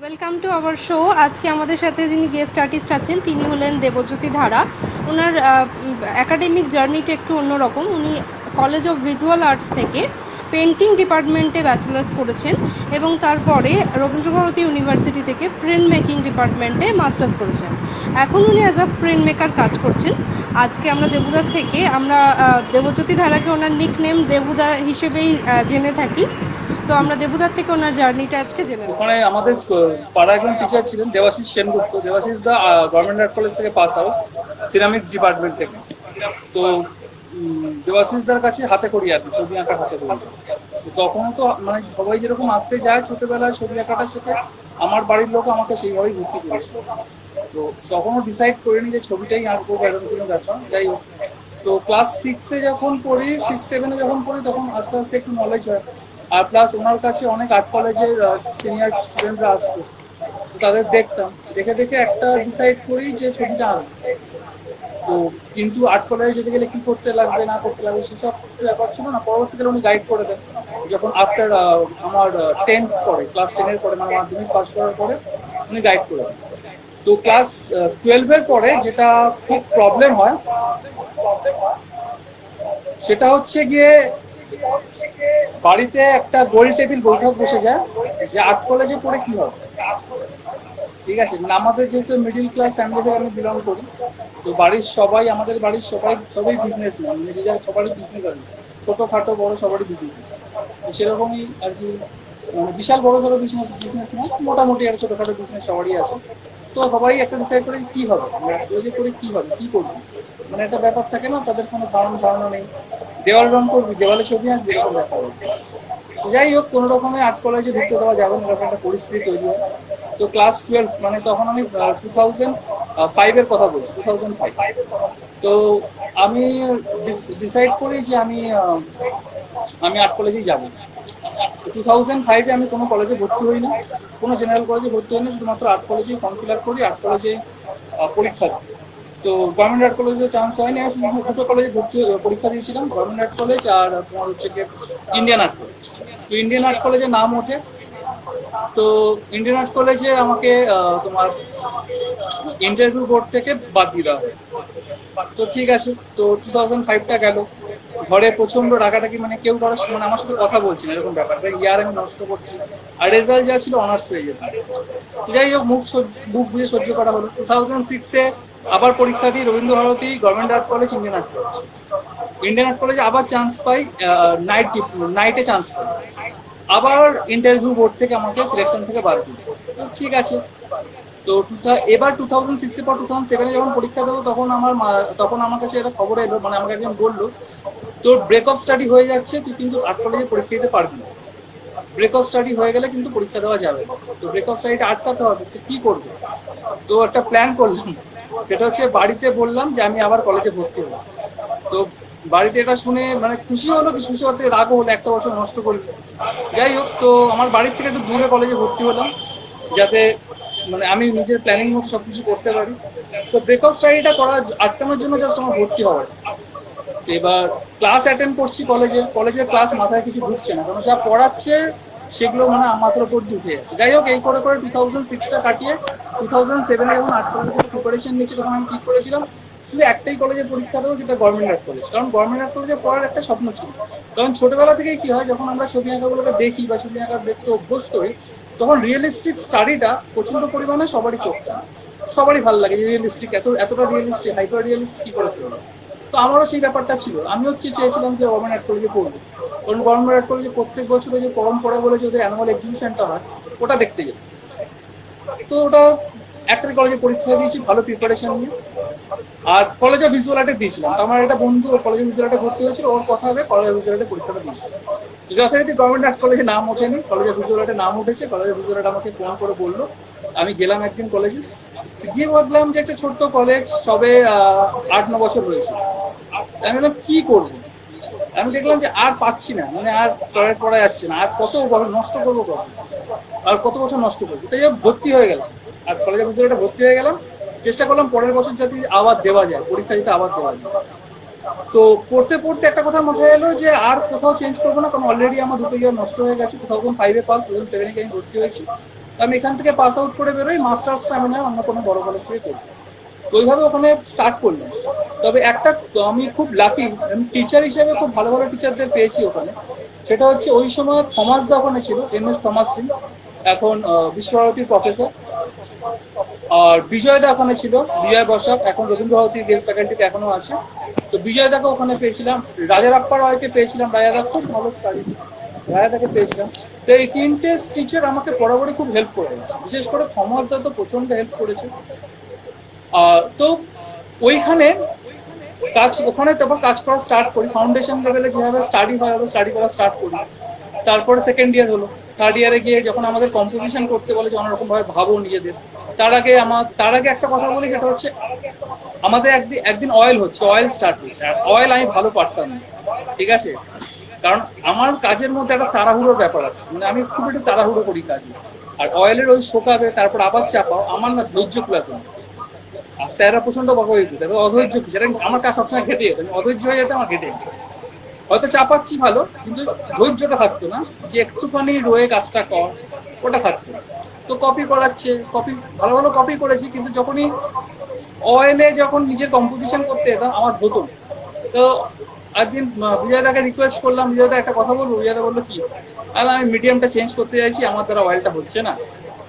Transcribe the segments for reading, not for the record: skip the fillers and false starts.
Welcome to our show. আজকে আমাদের সাথে যিনি গেস্ট আর্টিস্ট আছেন তিনি হলেন দেবজ্যোতি ধারা। ওনার একাডেমিক জার্নিটা একটু অন্যরকম। উনি কলেজ অফ ভিজুয়াল আর্টস থেকে পেন্টিং ডিপার্টমেন্টে ব্যাচেলার্স করেছেন এবং তারপরে রবীন্দ্রভারতী ইউনিভার্সিটি থেকে প্রিন্ট মেকিং ডিপার্টমেন্টে মাস্টার্স করেছেন। এখন উনি অ্যাজ আ প্রিন্ট মেকার কাজ করছেন। আজকে আমরা দেবুদার থেকে দেবজ্যোতি ধারাকে ওনার নিক নেম দেবুদা হিসেবেই জেনে থাকি। তো আমরা দেবুদার থেকে ওনার জার্নিটা আজকে জেনে নেব। ওখানে আমাদের পাড়া একজন টিচার ছিলেন Debashis Sengupta. Debashis da government art college থেকে পাস আউট, সিরামিক্স ডিপার্টমেন্ট থেকে। তো দেবাশিস দার কাছে হাতে করি আর কি, ছবি আঁকার হাতে করি। তো তখনও তো মানে সবাই যেরকম আঁকতে যায় ছোটবেলায় ছবি আঁকাটার সাথে, আমার বাড়ির লোক আমাকে সেইভাবেই ভর্তি করেছিল। তো তখনও ডিসাইড করিনি যে ছবিটাই আঁকবো বা এরকম কোনো ব্যাপার। যাই হোক, তো ক্লাস 6-এ যখন পড়ি, 6-7-এ যখন পড়ি, তখন আস্তে আস্তে একটু নলেজ হয়। আর প্লাস ওনার কাছে অনেক আর্ট কলেজের সিনিয়র স্টুডেন্টরা আসতো, তো তাদের দেখতাম, দেখে দেখে একটা ডিসাইড করি যে ছবিটা আঁকবো। তো কিন্তু আর্ট কলেজে যেতে গেলে কি করতে লাগবে না করতে লাগবে সেসব ব্যাপার ছিল না। পরবর্তীকালে উনি গাইড করে দেন যখন আফটার আমার 10th পরে, ক্লাস 10-এর পরে, মানে মাধ্যমিক পাস করার পরে উনি গাইড করে দেন। তো ক্লাস 12-এর পরে যেটা খুব প্রবলেম হয় সেটা হচ্ছে গিয়ে বাড়িতে একটা গোল টেবিল বৈঠক বসে যায় যে আর্ট কলেজে পড়ে কি হবে। ঠিক আছে, মানে আমাদের যেহেতু মিডিল ক্লাস ফ্যামিলি থেকে আমি বিলং করি, তো আমাদের বাড়ির সবাই বিজনেস ম্যান, মানে যে যার সবারই বিজনেস আছে, ছোটোখাটো বড় সবারই বিজনেস আছে। তো সেরকমই আর কি, মানে বিশাল বড় সড়ো বিজনেস না, মোটামুটি একটা ছোটোখাটো বিজনেস সবারই আছে। তো সবাই একটা ডিসাইড করে কি হবে, আমরা কলেজে করে কি হবে, কি করবো, মানে একটা ব্যাপার থাকে না, তাদের কোনো ধারণা নেই। দেওয়াল রং করবি, দেওয়ালে ছবি আঁকবি, এরকম ব্যাপার। যাই হোক, কোনো রকমে আর্ট কলেজে ঢুকতে দেওয়া যাবে না, এরকম একটা পরিস্থিতি তৈরি হয়। তো ক্লাস 12, মানে তখন আমি 2005-এর কথা বলছি, 2005। তো আমি ডিসাইড করি যে আমি আর্ট কলেজেই যাবো। 2005-এ আমি কোনো কলেজে ভর্তি হই না, কোনো জেনারেল কলেজে ভর্তি হই না, শুধুমাত্র আর্ট কলেজেই ফর্ম ফিল আপ করি, আর্ট কলেজে পরীক্ষা দিই। তো গভর্নমেন্ট আর্ট কলেজে চান্স হয়নি, আমি শুধু দুটো কলেজে পরীক্ষা দিয়েছিলাম, গভর্নমেন্ট আর্ট কলেজ আর তোমার হচ্ছে গিয়ে ইন্ডিয়ান আর্ট কলেজ। তো ইন্ডিয়ান আর্ট কলেজে নাম ওঠে। তো ইন্ডিয়ান আর্ট কলেজে আমাকে তোমার ইন্টারভিউ বোর্ড থেকে বাদ দিয়ে দেওয়া হয়। তো ঠিক আছে, তো 2005টা গেল, ঘরে প্রচন্ড রাগাটাকি, মানে কেউ কারো মানে আমার সাথে কথা বলছি না, এরকম ব্যাপার। ইয়ার আমি নষ্ট করছি, আর রেজাল্ট যা ছিল অনার্স পেয়ে যেত। তো যাই হোক, বুক বুঝে সহ্য করা হলো। 2006-এ আবার পরীক্ষা দিই, Rabindra Bharati, government art college, Indian art college. Indian art কলেজে আবার চান্স পাই, নাইটে চান্স পাই। আবার ইন্টারভিউ বোর্ড থেকে আমাকে সিলেকশন থেকে বাদ দিল। তো ঠিক আছে, তো এবার 2006-এর পর 2007-এ যখন পরীক্ষা দেবো, তখন আমার কাছে একটা খবর এলো, মানে আমাকে একজন বললো, তোর ব্রেক অফ স্টাডি হয়ে যাচ্ছে, তুই কিন্তু আর্ট কলেজে পরীক্ষা দিতে পারবি না। ব্রেক অফ স্টাডি হয়ে গেলে কিন্তু পরীক্ষা দেওয়া যাবে। তো ব্রেক অফ স্টাডিটা আটকাতে হবে, তো কি করবো? তো একটা প্ল্যান করলাম, সেটা হচ্ছে বাড়িতে বললাম যে আমি আবার কলেজে ভর্তি হবো। তো বাড়িতে এটা শুনে মানে খুশি হলো, কি খুশি হতে রাগও হলো, একটা বছর নষ্ট করবি। যাই হোক, তো আমার বাড়ির থেকে একটু দূরে কলেজে ভর্তি হলাম, যাতে মানে আমি নিজের প্ল্যানিং মতো সবকিছু করতে পারি। তো ব্রেকআউট স্টাডিটা আটকানোর জন্য জাস্ট আমার ভর্তি হওয়ার। তো এবার ক্লাস অ্যাটেন্ড করছি, কলেজের ক্লাস মাথায় কিছু ঢুকছে না, কারণ যা পড়াচ্ছে সেগুলো মানে মাথার উপর দিয়ে উঠে যাচ্ছে। যাই হোক, এই করে 2006টা কাটিয়ে 2007-এ যখন আর্ট কলেজের প্রিপারেশন নিচ্ছি, তখন আমি ঠিক করেছিলাম শুধু একটাই কলেজে পরীক্ষা দেবো, সেটা গভর্নমেন্ট আর্ট কলেজ। কারণ গভর্নমেন্ট আর্ট কলেজে পড়ার একটা স্বপ্ন ছিল। কারণ ছোটবেলা থেকেই কি হয়, যখন আমরা ছবি আঁকাগুলোকে দেখি বা ছবি আঁকা দেখতে অভ্যস্ত হই, তখন রিয়েলিস্টিক স্টাডিটা প্রচন্ড পরিমাণে সবারই চোখ টানে, সবারই ভালো লাগে রিয়েলিস্টিক, এতটা রিয়েলিস্টিক, হাইপার রিয়েলিস্টিক কি করে করবো। তো আমারও সেই ব্যাপারটা ছিল, আমি চেয়েছিলাম যে গভর্নমেন্ট আর্ট কলেজে পড়বো। কারণ গভর্নমেন্ট আর্ট কলেজে প্রত্যেক বছর যে পরম্পরা বলে যে ওদের অ্যানুয়াল এক্সিবিশনটা হয়, ওটা দেখতে যেত। তো ওটা একটা কলেজে পরীক্ষা দিয়েছি ভালো প্রিপারেশন নিয়ে, আর কলেজ অফ ভিজুয়াল আর্টে দিয়েছিলাম। তো আমার একটা বন্ধু কলেজ অফ ভিজুয়াল আর্টে ভর্তি হয়েছিল, ওর কথা হবে কলেজ অফ ভিজুয়াল আর্টে পরীক্ষাটা দিয়েছিল। তো যথারীতি গভর্নমেন্ট আর্ট কলেজে নাম ওঠেনি, কলেজ অফ ভিজুয়াল আর্টে নাম উঠেছে। কলেজ অফ ভিজুয়াল আর্ট আমাকে ফোন করে বললো, আমি গেলাম একদিন কলেজে, গিয়ে ভাবলাম যে একটা ছোট্ট কলেজ, সবে 8-9 বছর রয়েছে। আমি বললাম কি করবো, আমি দেখলাম যে আর পাচ্ছি না, মানে আর টয়লেট পড়া যাচ্ছে না, আর কত নষ্ট করবো, আর কত বছর নষ্ট করবো। তাই ভর্তি হয়ে গেলাম, আর কলেজের ভিতরে ভর্তি হয়ে গেলাম। চেষ্টা করলাম পরের বছর যাতে আবার দেওয়া যায়, পরীক্ষা দিতে আবার দেওয়া যায়। তো পড়তে পড়তে একটা কথা মাথায় এলো যে আর কোথাও চেঞ্জ করবো না, কারণ অলরেডি আমার দুটো ইয়ার নষ্ট হয়ে গেছে। 2005-এ পাস, 2007-এ আমি ভর্তি হয়েছি। তো আমি এখান থেকে পাস আউট করে বেরোই, মাস্টার্সটা আমি না অন্য কোনো বড় কলেজ থেকে করবো। তো ওইভাবে ওখানে স্টার্ট করলাম। তবে একটা আমি খুব লাকি, আমি টিচার হিসেবে খুব ভালো ভালো টিচারদের পেয়েছি ওখানে। সেটা হচ্ছে ওই সময় থমাস দা ওখানে ছিল, MS থমাস সিং, এখন বিশ্বভারতীর প্রফেসর। আর বিজয় দা ওখানে ছিল, বিজয় বসাক, এখন রবীন্দ্র ভারতীর গেস্ট ফ্যাকাল্টিতে এখনো আছে। তো বিজয় দাকে ওখানে পেয়েছিলাম, রাজারাপ্পা রয়কে পেয়েছিলাম, রাজাদা খুব ভালো স্টাডি, রাজাদাকে পেয়েছিলাম। তো এই তিনটে টিচার আমাকে বরাবরই খুব হেল্প করে গেছে, বিশেষ করে থমাস দা তো প্রচন্ড হেল্প করেছে। তো ওইখানে ওখানে তারপর কাজ করা স্টার্ট করি, ফাউন্ডেশন লেভেলে যেভাবে স্টাডি হয় স্টাডি করা স্টার্ট করি। তারপরে সেকেন্ড ইয়ার হলো, থার্ড ইয়ারে গিয়ে যখন আমাদের কম্পোজিশন করতে বলে যে অন্যরকম ভাবে ভাবো নিজেদের, তার আগে একটা কথা বলি, সেটা হচ্ছে আমাদের একদিন অয়েল হচ্ছে, অয়েল স্টার্ট হচ্ছে। আর অয়েল আমি ভালো পারতাম না, ঠিক আছে, কারণ আমার কাজের মধ্যে একটা তাড়াহুড়োর ব্যাপার আছে, মানে আমি খুব একটু তাড়াহুড়ো করি কাজে। আর অয়েলের ওই শোকাবে, তারপর আবার চাপাও, আমার না ধৈর্য কুলাতো না। আর স্যাররা প্রচন্ড বকা হয়ে যেত, অধৈর্য কি, সেটা আমার কাজ সবসময় ঘেটে যেত, আমি অধৈর্য হয়ে যেতে আমার ঘেটে যেত। হয়তো চাপাচ্ছি ভালো, কিন্তু ধৈর্যটা থাকতো না, যে একটুখানি রয়ে কাজটা কর, ওটা থাকতো না। তো কপি করাচ্ছে, ভালো ভালো কপি করেছি, কিন্তু যখনই অয়েলে যখন নিজের কম্পোজিশন করতে যেতাম আমার হতো না। তো একদিন বিজয়দাকে রিকোয়েস্ট করলাম, বিজয়দা একটা কথা বলবো। বিজয়দা বললো কি, আমি মিডিয়ামটা চেঞ্জ করতে চাইছি, আমার দ্বারা অয়েলটা হচ্ছে না।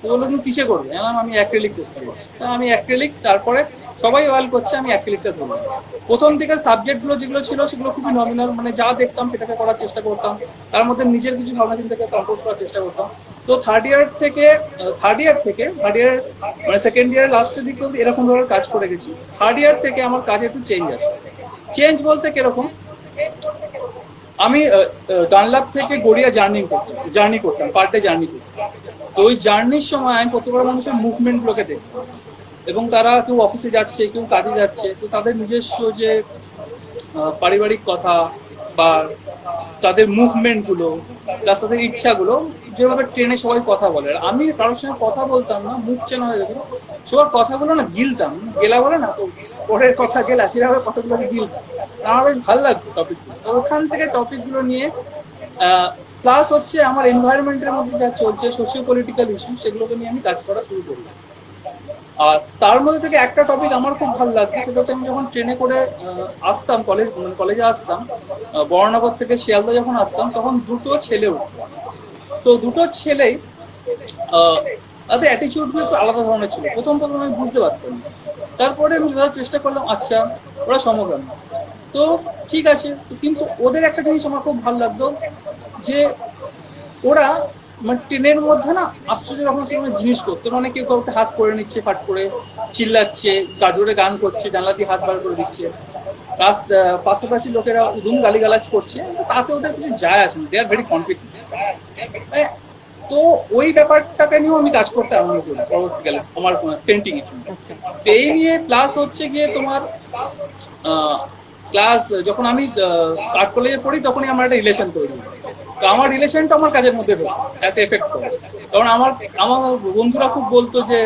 তো বললো তুমি কিসে করবে? আমি অ্যাক্রিলিক করতে চাইছি। আমি অ্যাক্রিলিক, তারপরে সবাই অয়েল করছে, আমি অ্যাক্রিলিকটা ধরলাম। প্রথম দিকের সাবজেক্টগুলো যেগুলো ছিল সেগুলো খুবই নমিনাল, মানে যা দেখতাম সেটাকে করার চেষ্টা করতাম, তার মধ্যে নিজের কিছু ভাবনা চিন্তাকে কম্পোজ করার চেষ্টা করতাম। তো থার্ড ইয়ার মানে সেকেন্ড ইয়ারের লাস্টের দিক পর্যন্ত এরকম ধরনের কাজ করে গেছি। থার্ড ইয়ার থেকে আমার কাজে একটু চেঞ্জ আসে। চেঞ্জ বলতে কিরকম, আমি ডানলাপ থেকে গড়িয়া জার্নি করতাম, পার ডে জার্নি করতাম। তো ওই জার্নির সময় আমি প্রত্যেকটা মানুষের মুভমেন্ট গুলোকে দেখতাম, এবং তারা কেউ অফিসে যাচ্ছে, কেউ কাজে যাচ্ছে, তো তাদের নিজস্ব যে পারিবারিক কথা বা তাদের মুভমেন্ট গুলো প্লাস তাদের ইচ্ছাগুলো, যেভাবে ট্রেনে সবাই কথা বলে, আর আমি কারোর সঙ্গে কথা বলতাম না, মুখ চেনা হয়ে যেত, সবার কথাগুলো না গিলতাম, গেলা বলে না, তো পরের কথা গেলা, সেভাবে কথাগুলোকে গিলতাম। আমার বেশ ভালো লাগতো টপিকগুলো। তো ওখান থেকে টপিকগুলো নিয়ে প্লাস হচ্ছে আমার এনভায়রনমেন্টের মধ্যে যা চলছে সোশিও পলিটিক্যাল ইস্যু, সেগুলোকে নিয়ে আমি কাজ করা শুরু করি। আর তার মধ্যে থেকে একটা টপিক আমার খুব ভালো লাগতো, সেটা হচ্ছে আমি যখন ট্রেনে করে আসতাম, কলেজে আসতাম, বড়নগর থেকে শিয়ালদা যখন আসতাম, তখন দুটো ছেলে উঠতো। তো দুটো ছেলেই তাদের অ্যাটিচিউডগুলো একটু আলাদা ধরনের ছিল। প্রথম আমি বুঝতে পারতাম না, তারপরে আমি বোঝার চেষ্টা করলাম, আচ্ছা ওরা সমগ্রাম। তো ঠিক আছে, কিন্তু ওদের একটা জিনিস আমার খুব ভালো লাগতো, যে ওরা মানে ট্রেনের মধ্যে না আশ্চর্য রকম জিনিস করতো, মানে কেউ কাউকে হাত করে নিচ্ছে, ফাট করে চিল্লাচ্ছে, গাজরে গান করছে, জানলা দিয়ে হাত বার করে দিচ্ছে, পাশাপাশি লোকেরা গালিগালাজ করছে, তাতে ওদের কিছু যায় আসে না, দে আর ভেরি কনফিডেন্ট। তো ওই ব্যাপারটাকে নিয়েও আমি কাজ করতে আরম্ভ করি পরবর্তীকালে আমার পেন্টিং এর জন্য। তো এই নিয়ে প্লাস হচ্ছে গিয়ে তোমার ক্লাস, যখন আমি আর্ট কলেজে পড়ি তখনই আমার একটা রিলেশন তৈরি হয়। তো আমার রিলেশনটা আমার কাজের মধ্যে একটা এফেক্ট করে, কারণ আমার বন্ধুরা খুব বলতো যে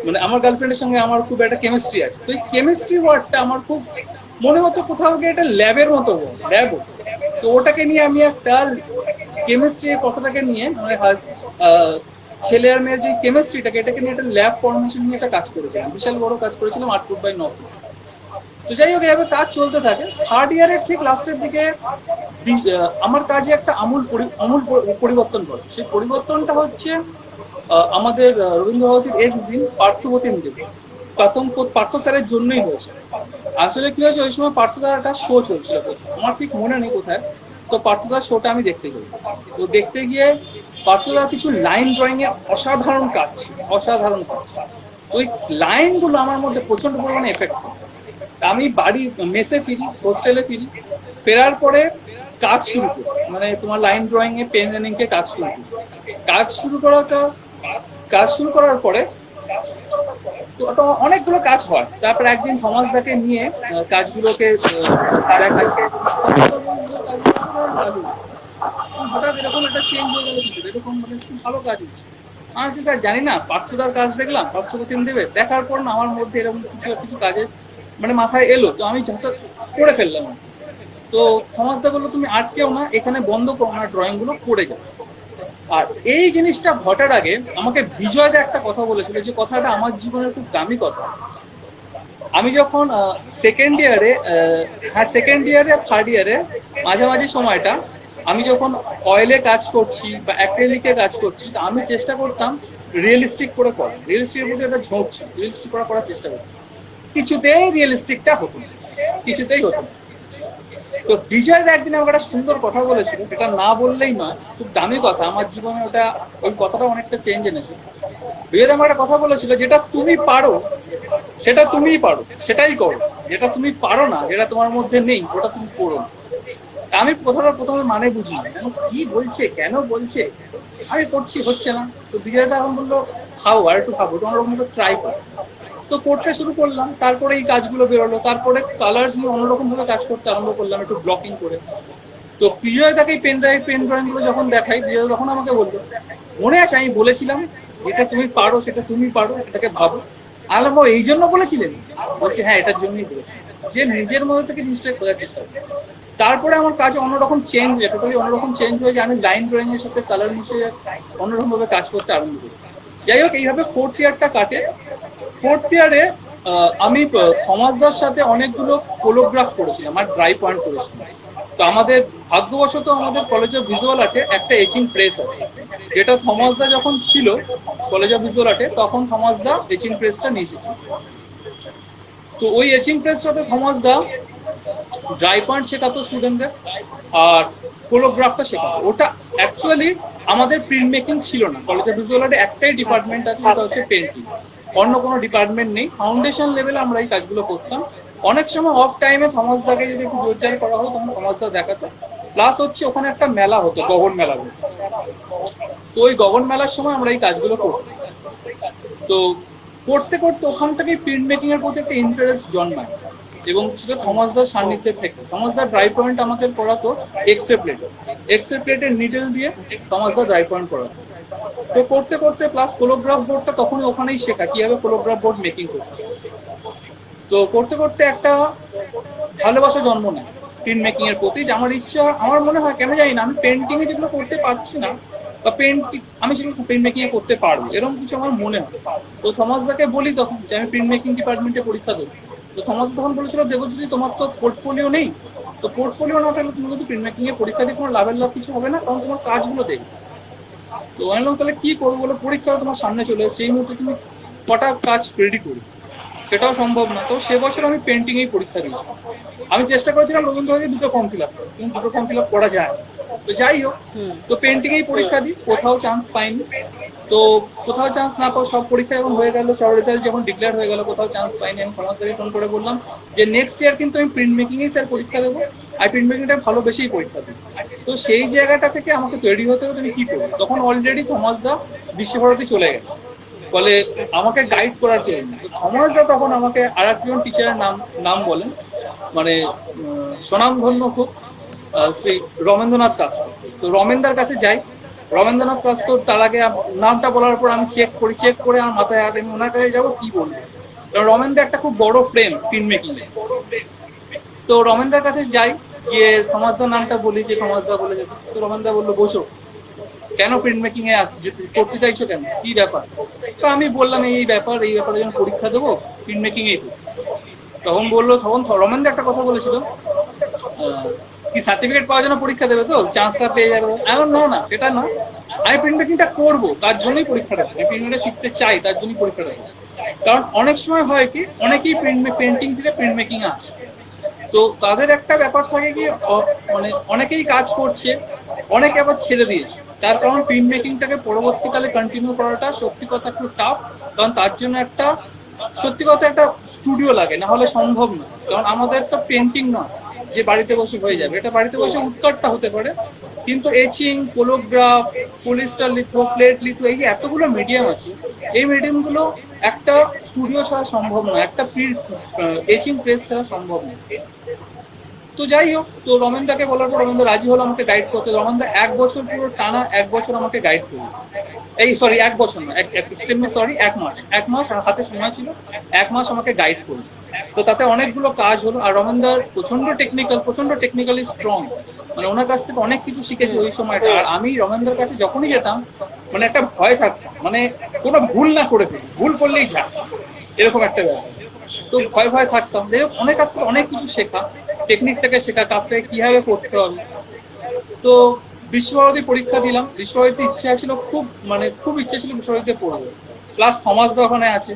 মানে আমার গার্লফ্রেন্ডের সঙ্গে আমার খুব একটা কেমিস্ট্রি আছে। তো এই কেমিস্ট্রি ওয়ার্ডটা আমার খুব মনে হতো কোথাও গিয়ে এটা ল্যাবের মতো, ল্যাব। তো ওটাকে নিয়ে আমি একটা কেমিস্ট্রি কথাটাকে নিয়ে, মানে ছেলে আর মেয়ের যে কেমিস্ট্রিটাকে, এটাকে নিয়ে একটা ল্যাব ফর্মেশন নিয়ে একটা কাজ করেছিলাম, বিশাল বড় কাজ করেছিলাম, 8 ফুট বাই 9 ফুট। তো যাই হোক, এভাবে কাজ চলতে থাকে। থার্ড ইয়ারের ঠিক লাস্টের দিকে আমার কাজে একটা আমূল পরিবর্তন ঘটে। সেই পরিবর্তনটা হচ্ছে আমাদের রবীন্দ্র ভারতীর এক্স দিন পার্থপ্রতিম দেব, পার্থ স্যারের জন্যই হয়েছে। আসলে কি হয়েছে, ওই সময় পার্থদার একটা শো চলছিল, আমার ঠিক মনে নেই কোথায়। তো পার্থদার শোটা আমি দেখতে যাই। তো দেখতে গিয়ে পার্থদার কিছু লাইন ড্রয়িং এর অসাধারণ কাজ। ওই লাইনগুলো আমার মধ্যে প্রচন্ড পরিমাণে এফেক্ট হয়। আমি বাড়ি মেসে ফিরি, হোস্টেলে ফিরি, ফেরার পরে কাজ শুরু করি, মানে তোমার লাইন ড্রয়িং এ পেন এন্ড ইঙ্কে কাজ শুরু করার পরে তো অনেকগুলো কাজ হয়। তারপর একদিন থমাস দাকে নিয়ে কাজগুলোকে দেখাই, হঠাৎ এরকম একটা চেঞ্জ হয়ে গেল, এরকম মানে খুব ভালো কাজ হচ্ছে। আমি হচ্ছে স্যার জানি না, পার্থদার কাজ দেখলাম, পার্থপ্রতিম দেবে দেখার পর না আমার মধ্যে এরকম কিছু কাজে মানে মাথায় এলো, তো আমি করে ফেললাম। তো থমাস দা বললো তুমি আটকেও না, এখানে বন্ধ করো না, ড্রয়িং গুলো করে যাও। আর এই জিনিসটা ঘটার আগে আমাকে বিজয়দা একটা কথা বলেছিল, যে কথাটা আমার জীবনের খুব দামি কথা। আমি যখন সেকেন্ড ইয়ারে, সেকেন্ড ইয়ারে থার্ড ইয়ারে মাঝামাঝি সময়টা, আমি যখন অয়েলে কাজ করছি বা অ্যাক্রিলিকে কাজ করছি, তা আমি চেষ্টা করতাম রিয়েলিস্টিক করে করা, রিয়েলিস্টিকের প্রতি একটা ঝোঁক ছিল, রিয়েলিস্টিক করার চেষ্টা করতাম। কিছুতেই রিয়েলিস্টিকটা হতো না, কিছুতেই হতো না। তো বিজয় একদিন আমাকে একটা সুন্দর কথা বলেছিল, এটা না বললেই নয়, খুব দামি কথা আমার জীবনে, ওটা ওই কথাটা অনেকটা চেঞ্জ এনেছে। বিজয় আমার একটা কথা বলেছিল, যেটা তুমি পারো সেটা তুমিই পারো, সেটাই করো। যেটা তুমি পারো না, যেটা তোমার মধ্যে নেই, ওটা তুমি করো না। আমি প্রথমে মানে বুঝি না, কি বলছে, কেন বলছে, আমি করছি, হচ্ছে না। তো বিজয় দা এখন বললো খাও, আর একটু খাবো, তোমার ওরকম ট্রাই করো। তো করতে শুরু করলাম, তারপরে এই কাজগুলো বেরোলো, তারপরে কালার্স নিয়ে অন্যরকম ভাবে কাজ করতে আরম্ভ করলাম, একটু ব্লকিং করে। তো বিজয় দাকে পেন ড্রয়িং গুলো যখন দেখাই, বিজয় তখন আমাকে বললো, মনে আছে আমি বলেছিলাম যেটা তুমি পারো সেটা তুমি পারো, এটাকে ভাবো। আলাম এই জন্য বলেছিলেন? বলছে হ্যাঁ, এটার জন্যই বলেছি, যে নিজের মধ্যে থেকে জিনিসটা খোঁজার চেষ্টা করি। তারপরে আমার কাজ অন্যরকম চেঞ্জ, টোটালি অন্যরকম চেঞ্জ হয়ে যায়। আমি লাইন ড্রয়িং এর সাথে কালার মিশিয়ে অন্যরকম ভাবে কাজ করতে আরম্ভ করি। যাই হোক, এইভাবে ফোর্থ ইয়ারটা কাটে। ফোর্থ ইয়ারে আমি থমাসদার সাথে অনেকগুলো কোলোগ্রাফ করেছিলাম আর ড্রাই পয়েন্ট করেছিলাম। তো আমাদের ভাগ্যবশত আমাদের কলেজ অফ ভিজুয়াল আর্টে একটা এচিং প্রেস আছে, যেটা থমাসদা যখন ছিল কলেজ অফ ভিজুয়াল আর্টে, তখন থমাসদা এচিং প্রেসটা নিয়ে এসেছিল। তো ওই এচিং প্রেসটাতে থমাসদা ড্রাই পয়েন্ট শেখাতো স্টুডেন্টদের, আর কোলোগ্রাফটা শেখাতো। ওটা অ্যাকচুয়ালি আমাদের প্রিন্ট মেকিং ছিল না, কলেজ অফ ভিজুয়াল আর্টে একটাই ডিপার্টমেন্ট আছে, সেটা হচ্ছে পেন্টিং। অন্য কোনো ডিপার্টমেন্ট নেই। ফাউন্ডেশন লেভেলে আমরা এই কাজগুলো করতাম। অনেক সময় অফ টাইমে থমাসদাকে যদি একটু জোরজার করা হতো, তখন থমাসদা দেখাতো। প্লাস হচ্ছে ওখানে একটা মেলা হতো, গগন মেলা হতো। তো ওই গগন মেলার সময় আমরা এই কাজগুলো করতাম। তো করতে করতে ওখান থেকে প্রিন্ট মেকিং এর প্রতি একটা ইন্টারেস্ট জন্মায়, এবং সেটা থমাসদার সান্নিধ্যে থেকে। থমাসদার ড্রাই পয়েন্ট আমাদের করাতো এক্সে প্লেটের নিডেল দিয়ে থমাসদা ড্রাই পয়েন্ট করাতো। তো করতে করতে প্লাস কোলোগ্রাফ বোর্ডটা তখন ওখানেই শেখা, কিভাবে কোলোগ্রাফ বোর্ড মেকিং করতে। তো করতে করতে একটা ভালোবাসা জন্ম নেয় প্রিন্ট মেকিং এর প্রতি, যে আমার ইচ্ছা, আমার মনে হয় কেন জানি না, আমি পেন্টিং এ যেগুলো করতে পারছি না, বা আমি সেগুলো প্রিন্ট মেকিং এ করতে পারবো, এরকম কিছু আমার মনে হয়। তো থমাসদাকে বলি তখন যে আমি প্রিন্ট মেকিং ডিপার্টমেন্টে পরীক্ষা দেবো। তো থমাস তখন বলেছিল, দেবজ্যোতি তোমার তো পোর্টফোলিও নেই, তো পোর্টফোলিও না থাকলে তুমি কিন্তু প্রিন্ট মেকিং এ পরীক্ষা দিয়ে কোনো লাভের লাভ কিছু হবে না, কারণ তোমার কাজগুলো দেখবে। তো আমি বললাম তাহলে কি করবো, বলে পরীক্ষা তোমার সামনে চলে এসেছে, এই মুহূর্তে তুমি কটা কাজ রেডি করি, সেটাও সম্ভব না। তো সে বছর আমি পেন্টিং এই পরীক্ষা দিয়েছি। আমি চেষ্টা করেছিলাম রবীন্দ্রভারতী দুটো ফর্ম ফিল আপ করা, কিন্তু দুটো ফর্ম ফিল আপ করা যায়। তো যাই হোক, তো পেন্টিং এই পরীক্ষা দিই, কোথাও চান্স পাইনি। তো কোথাও চান্স না পাওয়া, সব পরীক্ষা যখন হয়ে গেল, সব রেজাল্ট যখন ডিক্লেয়ার হয়ে গেল, কোথাও চান্স পাইনি। আমি থমাসদাকে ফোন করে বললাম যে নেক্সট ইয়ার কিন্তু আমি প্রিন্ট মেকিং এই স্যার পরীক্ষা দেবো, আর প্রিন্ট মেকিংটা ভালোবেসেই পরীক্ষা দেবো। তো সেই জায়গাটা থেকে আমাকে তৈরি হতে হবে, তুমি কি করবো। তখন অলরেডি থমাসদা বিশ্বভারতী চলে গেছে, ফলে আমাকে গাইড করার কেউ নেই। তো থমাসদা তখন আমাকে আর একজন টিচারের নাম বলেন, মানে স্বনামধন্য খুব, সেই রমেন্দ্রনাথ কাস্ত। তো রমেনদার কাছে যাই, রমেন্দ্রনাথ কাস্ত, তার আগে নামটা বলার পর আমি চেক করে আমার মাথায় হাত, আমি ওনার কাছে যাবো, কি বলবো। কারণ রমেনদা একটা খুব বড় ফ্রেম প্রিন্ট মেকিং এ। তো রমেনদার কাছে যাই, গিয়ে থমাসদার নামটা বলি, যে থমাসদা বলে যেত। তো রমেনদা বললো, বসো, কেন প্রিন্ট মেকিং এ করতে চাইছো, কেন, কি ব্যাপার। তো আমি বললাম এই ব্যাপারে যখন পরীক্ষা দেবো প্রিন্ট মেকিং এই তো। তখন রমেনদা একটা কথা বলেছিল, কি সার্টিফিকেট পাওয়ার জন্য পরীক্ষা দেবে, তো চান্সটা পেয়ে যাবে। এখন না, সেটা না, আমি প্রিন্ট মেকিংটা করবো, তার জন্যই পরীক্ষাটা দেবো, প্রিন্ট মেকিংটা শিখতে চাই, তার জন্যই পরীক্ষাটা দেবো। কারণ অনেক সময় হয় কি, অনেকেই পেন্টিং থেকে প্রিন্ট মেকিং এ আসে। তো তাদের একটা ব্যাপার থাকে কি, মানে অনেকেই কাজ করছে, অনেকে আবার ছেড়ে দিয়েছে। তার কারণ প্রিন্ট মেকিংটাকে পরবর্তীকালে কন্টিনিউ করাটা সত্যি কথা একটু টাফ, কারণ তার জন্য একটা সত্যি কথা একটা স্টুডিও লাগে, না হলে সম্ভব না। কারণ আমাদের একটা পেন্টিং নয় যে বাড়িতে বসে হয়ে যাবে, এটা বাড়িতে বসে উৎকাটটা হতে পারে, কিন্তু etching, collagraph, polyester litho, plate litho, এই যে এতগুলো মিডিয়াম আছে, এই মিডিয়ামগুলো একটা স্টুডিও ছাড়া সম্ভব না, একটা এচিং প্রেস ছাড়া সম্ভব না। তো যাই হোক, তো রমেনদাকে বলার পর রমেনদা রাজি হলো আমাকে গাইড করতে। রমেনদা 1 বছর, পুরো টানা 1 বছর আমাকে গাইড করলো। 1 বছর না, 1 মাস হাতে সময় ছিল, 1 মাস আমাকে গাইড করলো। তো তাতে অনেকগুলো কাজ হলো। আর রমেনদার প্রচন্ড টেকনিক্যালি স্ট্রং, মানে ওনার কাছ থেকে অনেক কিছু শিখেছি ওই সময়টা। আর আমি রমেনদার কাছে যখনই যেতাম মানে একটা ভয় থাকতো, মানে কোনো ভুল না করে ফেলি, ভুল করলেই যা, এরকম একটা ব্যাপার। তো ভয় থাকতাম। যাই হোক, অনেক কাছ থেকে অনেক কিছু শেখা, টেকনিকটাকে শেখা, কাজটাকে কিভাবে করতে হবে। তো বিশ্বভারতী পরীক্ষা দিলাম। বিশ্বভারতী ইচ্ছা ছিল খুব, মানে খুব ইচ্ছে ছিল বিশ্বভারতীতে পড়বো, প্লাস থমাস দা ওখানে আছে।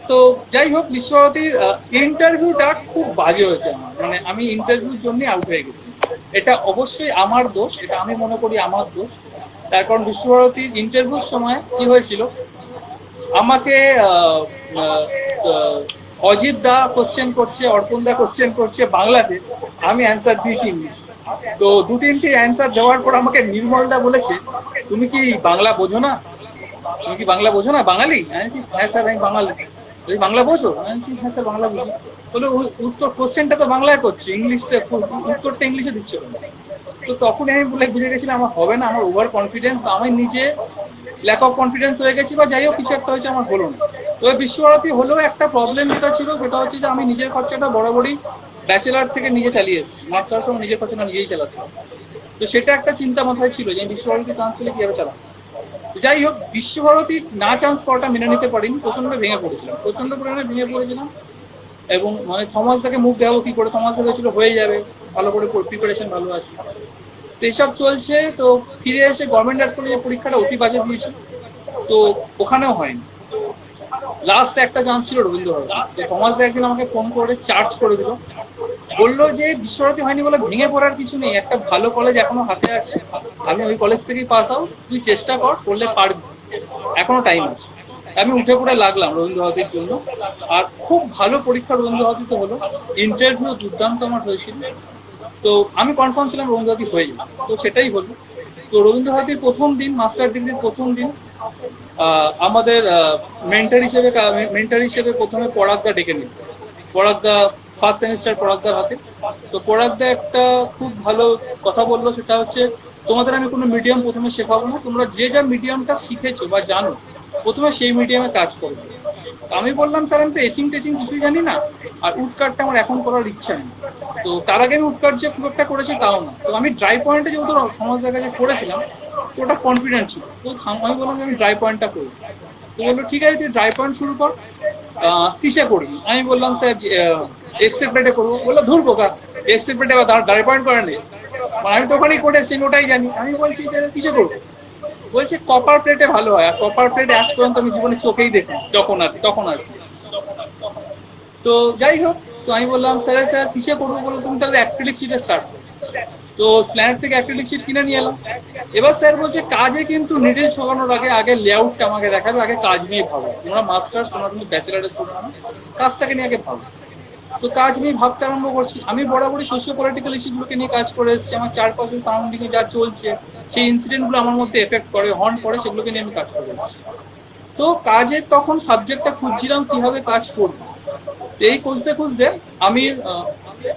তো যাই হোক, বিশ্বভারতীর ইন্টারভিউটা খুব বাজে হয়েছে আমার, মানে আমি ইন্টারভিউর জন্য আউট হয়ে গেছি। এটা অবশ্যই আমার দোষ, এটা আমি মনে করি আমার দোষ। তার কারণ বিশ্বভারতীর ইন্টারভিউর সময় কি হয়েছিল, আমাকে অজিত দা কোশ্চেন করছে, অর্পণ দা কোশ্চেন করছে বাংলাতে, আমি অ্যান্সার দিয়েছি ইংলিশ। তো 2-3টি অ্যান্সার দেওয়ার পর আমাকে নির্মল দা বলেছে, তুমি কি বাংলা বোঝো না, তুমি কি বাংলা বোঝো না, বাঙালি? আমি বলছি হ্যাঁ স্যার আমি বাঙালি। তুমি বাংলা বোঝো? আমি বলছি হ্যাঁ স্যার বাংলা বুঝি। বলে উত্তর কোশ্চেনটা তো বাংলায় করছি, ইংলিশটা উত্তরটা ইংলিশে দিচ্ছ কেন? তো তখন আমি বুঝে গেছিলাম আমার হবে না, আমার ওভার কনফিডেন্স বা আমি নিজে ল্যাক অফ কনফিডেন্স হয়ে গেছি, বা যাই হোক কিছু একটা হয়েছে, আমার হলো না। তবে বিশ্বভারতী হলেও একটা প্রবলেম যেটা ছিল সেটা হচ্ছে যে আমি নিজের খরচাটা বরাবরই ব্যাচেলার থেকে নিজে চালিয়ে এসেছি, মাস্টার্স সময় নিজের খরচাটা নিজেই চালাতে। তো সেটা একটা চিন্তা মাথায় ছিল যে বিশ্বভারতী চান্স পেলে কিভাবে চালাবো। যাই হোক, বিশ্বভারতী না চান্স পাওয়াটা মেনে নিতে পারিনি, প্রচন্ড পরিমাণে ভেঙে পড়েছিলাম। এবং মানে থমাস দাকে মুখ দেখাবো কি করে, থমাস দা হয়েছিল হয়ে যাবে, ভালো করে প্রিপারেশন ভালো আছে। তো এইসব চলছে। তো ফিরে এসে গভর্নমেন্ট আর্ট কলেজের পরীক্ষাটা অতি বাজে দিয়েছি, তো ওখানেও হয়নি। লাস্ট একটা চান্স ছিল রবীন্দ্রভারতী। থমাস দা একদিন আমাকে ফোন করে চার্জ করে দিল, বললো যে বিশ্বভারতী হয়নি বলে ভেঙে পড়ার কিছু নেই, একটা ভালো কলেজ এখনো হাতে আছে, আমি ওই কলেজ থেকেই পাস আউট, তুই চেষ্টা কর, করলে পারবি, এখনো টাইম আছে। আমি উঠে পড়ে লাগলাম রবীন্দ্রভারতীর জন্য। আর খুব ভালো পরীক্ষা রবীন্দ্রভারতীতে হলো, ইন্টারভিউ দুর্দান্ত আমার হয়েছিল। তো আমি কনফার্ম ছিলাম রবীন্দ্রভারতী হয়ে যাবে, তো সেটাই হলো। তো রবীন্দ্রভারতীর প্রথম দিন, মাস্টার ডিগ্রির প্রথম দিন, আমাদের মেন্টার হিসেবে প্রথমে পরাগদা ডেকে নিল। পরাগদা ফার্স্ট সেমিস্টার পরাগদার হাতে। তো পরাগদা একটা খুব ভালো কথা বললো, সেটা হচ্ছে তোমাদের আমি কোনো মিডিয়াম প্রথমে শেখাবো না, তোমরা যে যা মিডিয়ামটা শিখেছো বা জানো প্রথমে সেই মিডিয়ামে কাজ করছো। আমি বললাম স্যার আমি তো এচিং টেচিং কিছুই জানি না, আর উডকাটটা আমার এখন করার ইচ্ছা নেই। তো তার আগে আমি উডকাট যে খুব একটা করেছি তাও না। তো আমি ড্রাই পয়েন্টে যেহেতু সমাজের কাছে করেছিলাম, তো ওটা কনফিডেন্ট ছিল। তো আমি বললাম আমি ড্রাই পয়েন্টটা করবো। তো বললো ঠিক আছে তুই ড্রাই পয়েন্ট শুরু কর, কিসে করবি? আমি বললাম স্যার এক্সেপ্টেডে করবো। বললো ধুর বোকা, এক্সেপ্টেডে বা ড্রাই পয়েন্ট করে নেই, আমি তো ওখানেই করে এসেছি, ওটাই জানি। আমি বলছি যে কিসে করবো? বলছে কপার প্লেটে ভালো হয়, আর কপার প্লেট আজ পর্যন্ত আমি জীবনে চোখেই দেখি তখন আর কি। তো যাই হোক, তো আমি বললাম স্যার কিসে করবো? বলো তুমি তাহলে অ্যাক্রিলিক শিটে স্টার্ট করো। তো স্প্ল্যানেট থেকে অ্যাক্রিলিক শিট কিনে নিয়ে এলাম। এবার স্যার বলছে কাজে কিন্তু নিডল ছোকানোর আগে লেআউটটা আমাকে দেখাবে, আগে কাজ নিয়ে ভাবো, তোমরা মাস্টার্স, তোমরা কিন্তু ব্যাচেলারের স্টুডেন্ট, কাজটাকে নিয়ে আগে ভাবো। তো কাজ নিয়ে ভাবতে আরম্ভ করছি। আমি বরাবরই সোশিও পলিটিক্যাল ইস্যুগুলোকে নিয়ে কাজ করে এসেছি, আমার চারপাশের সারাউন্ডিংয়ে যা চলছে সেই ইনসিডেন্টগুলো আমার মধ্যে এফেক্ট করে, হর্ন করে, সেগুলোকে নিয়ে আমি কাজ করে এসেছি। তো কাজের তখন সাবজেক্টটা খুঁজছিলাম কিভাবে কাজ করবো। তো এই খুঁজতে আমি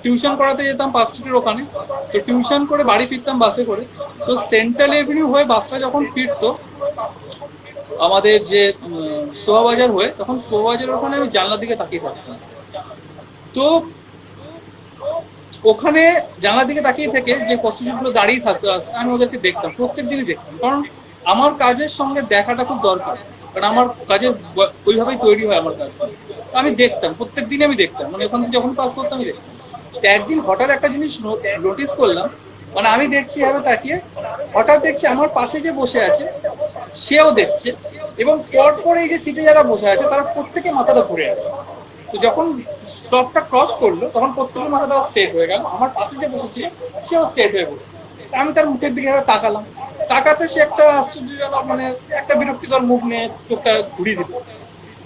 টিউশন করাতে যেতাম পার্ক স্ট্রিটের ওখানে। তো টিউশন করে বাড়ি ফিরতাম বাসে করে। তো সেন্ট্রাল এভিনিউ হয়ে বাসটা যখন ফিরতো আমাদের যে শোভাবাজার হয়ে, তখন শোভাবাজারের ওখানে আমি জানলার দিকে তাকিয়ে থাকতাম। তো ওখানে জানলার দিকে তাকিয়ে থেকে যে প্রস্টিটিউটগুলো দাঁড়িয়ে থাকতো রাস্তায়, আমি ওদেরকে দেখতাম, প্রত্যেকদিনই দেখতাম। কারণ আমার কাজের সঙ্গে দেখাটা খুব দরকার, কারণ আমার কাজের ওইভাবেই তৈরি হয় আমার কাজ। আমি দেখতাম, প্রত্যেকদিনই আমি দেখতাম, মানে ওখান থেকে যখন পাস করতাম আমি দেখতাম। তো একদিন হঠাৎ একটা জিনিস নোটিস করলাম, মানে আমি দেখছি এভাবে তাকিয়ে, হঠাৎ দেখছি আমার পাশে যে বসে আছে সেও দেখছে, এবং পরপর এই যে সিটে যারা বসে আছে তারা প্রত্যেকে মাথাটা ঘুরে আছে। তো যখন স্টপটা ক্রস করলো তখন প্রত্যেকের মাথাটা স্ট্রেট হয়ে গেল, আমার পাশে যে বসেছিল সেও স্ট্রেট হয়ে গেল। আমি তার মুখের দিকে তাকালাম, তাকাতে সে একটা আশ্চর্যজনক, মানে একটা বিরক্তিকর মুখ নিয়ে চোখটা ঘুরিয়ে দিল।